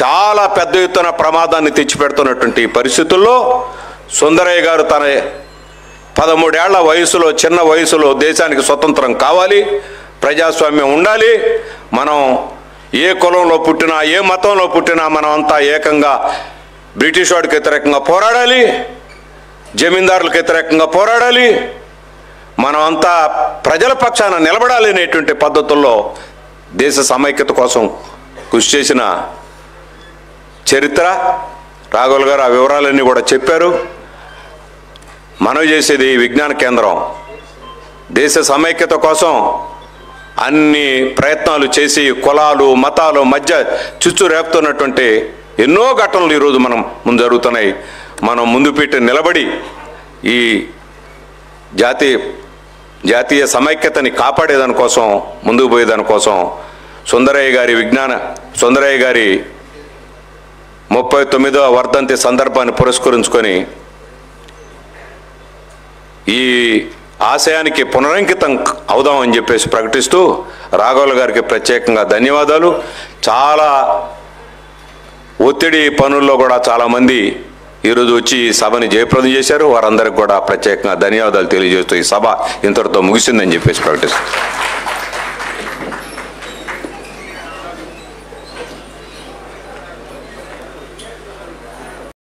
చాలా పెద్ద ఎత్తున ప్రమాదాన్ని తెచ్చిపెడుతున్నటువంటి పరిస్థితుల్లో సుందరయ్య గారు తన 13 ఏళ్ల వయసులో, చిన్న వయసులో దేశానికి స్వతంత్రం కావాలి, ప్రజాస్వామ్యం ఉండాలి, మనం ఏ కులంలో పుట్టినా, ఏ మతంలో పుట్టినా మనం అంతా ఏకంగా బ్రిటిష్ వాడికి వ్యతిరేకంగా పోరాడాలి, జమీందారులకు వ్యతిరేకంగా పోరాడాలి, మనం అంతా ప్రజల పక్షాన నిలబడాలి అనేటువంటి పద్ధతుల్లో దేశ సమైక్యత కోసం కృషి చేసిన చరిత్ర రాఘవులు గారు ఆ వివరాలన్నీ కూడా చెప్పారు. మనవి చేసేది విజ్ఞాన కేంద్రం దేశ సమైక్యత కోసం అన్ని ప్రయత్నాలు చేసి కులాలు, మతాలు మధ్య చుచ్చు రేపుతున్నటువంటి ఎన్నో ఘటనలు ఈరోజు మనం ముందు జరుగుతున్నాయి. మనం ముందు పెట్టి నిలబడి ఈ జాతీయ సమైక్యతని కాపాడేదానికోసం, ముందుకు పోయేదానికోసం సుందరయ్య గారి 39వ వర్ధంతి సందర్భాన్ని పురస్కరించుకొని ఈ ఆశయానికి పునరంకితం అవుదామని చెప్పేసి ప్రకటిస్తూ రాఘవులు గారికి ప్రత్యేకంగా ధన్యవాదాలు. చాలా ఒత్తిడి పనుల్లో కూడా చాలామంది ఈరోజు వచ్చి ఈ సభని జయప్రదం చేశారు. వారందరికీ కూడా ప్రత్యేకంగా ధన్యవాదాలు తెలియజేస్తూ ఈ సభ ఇంతటితో ముగిసిందని చెప్పేసి ప్రకటిస్తాను.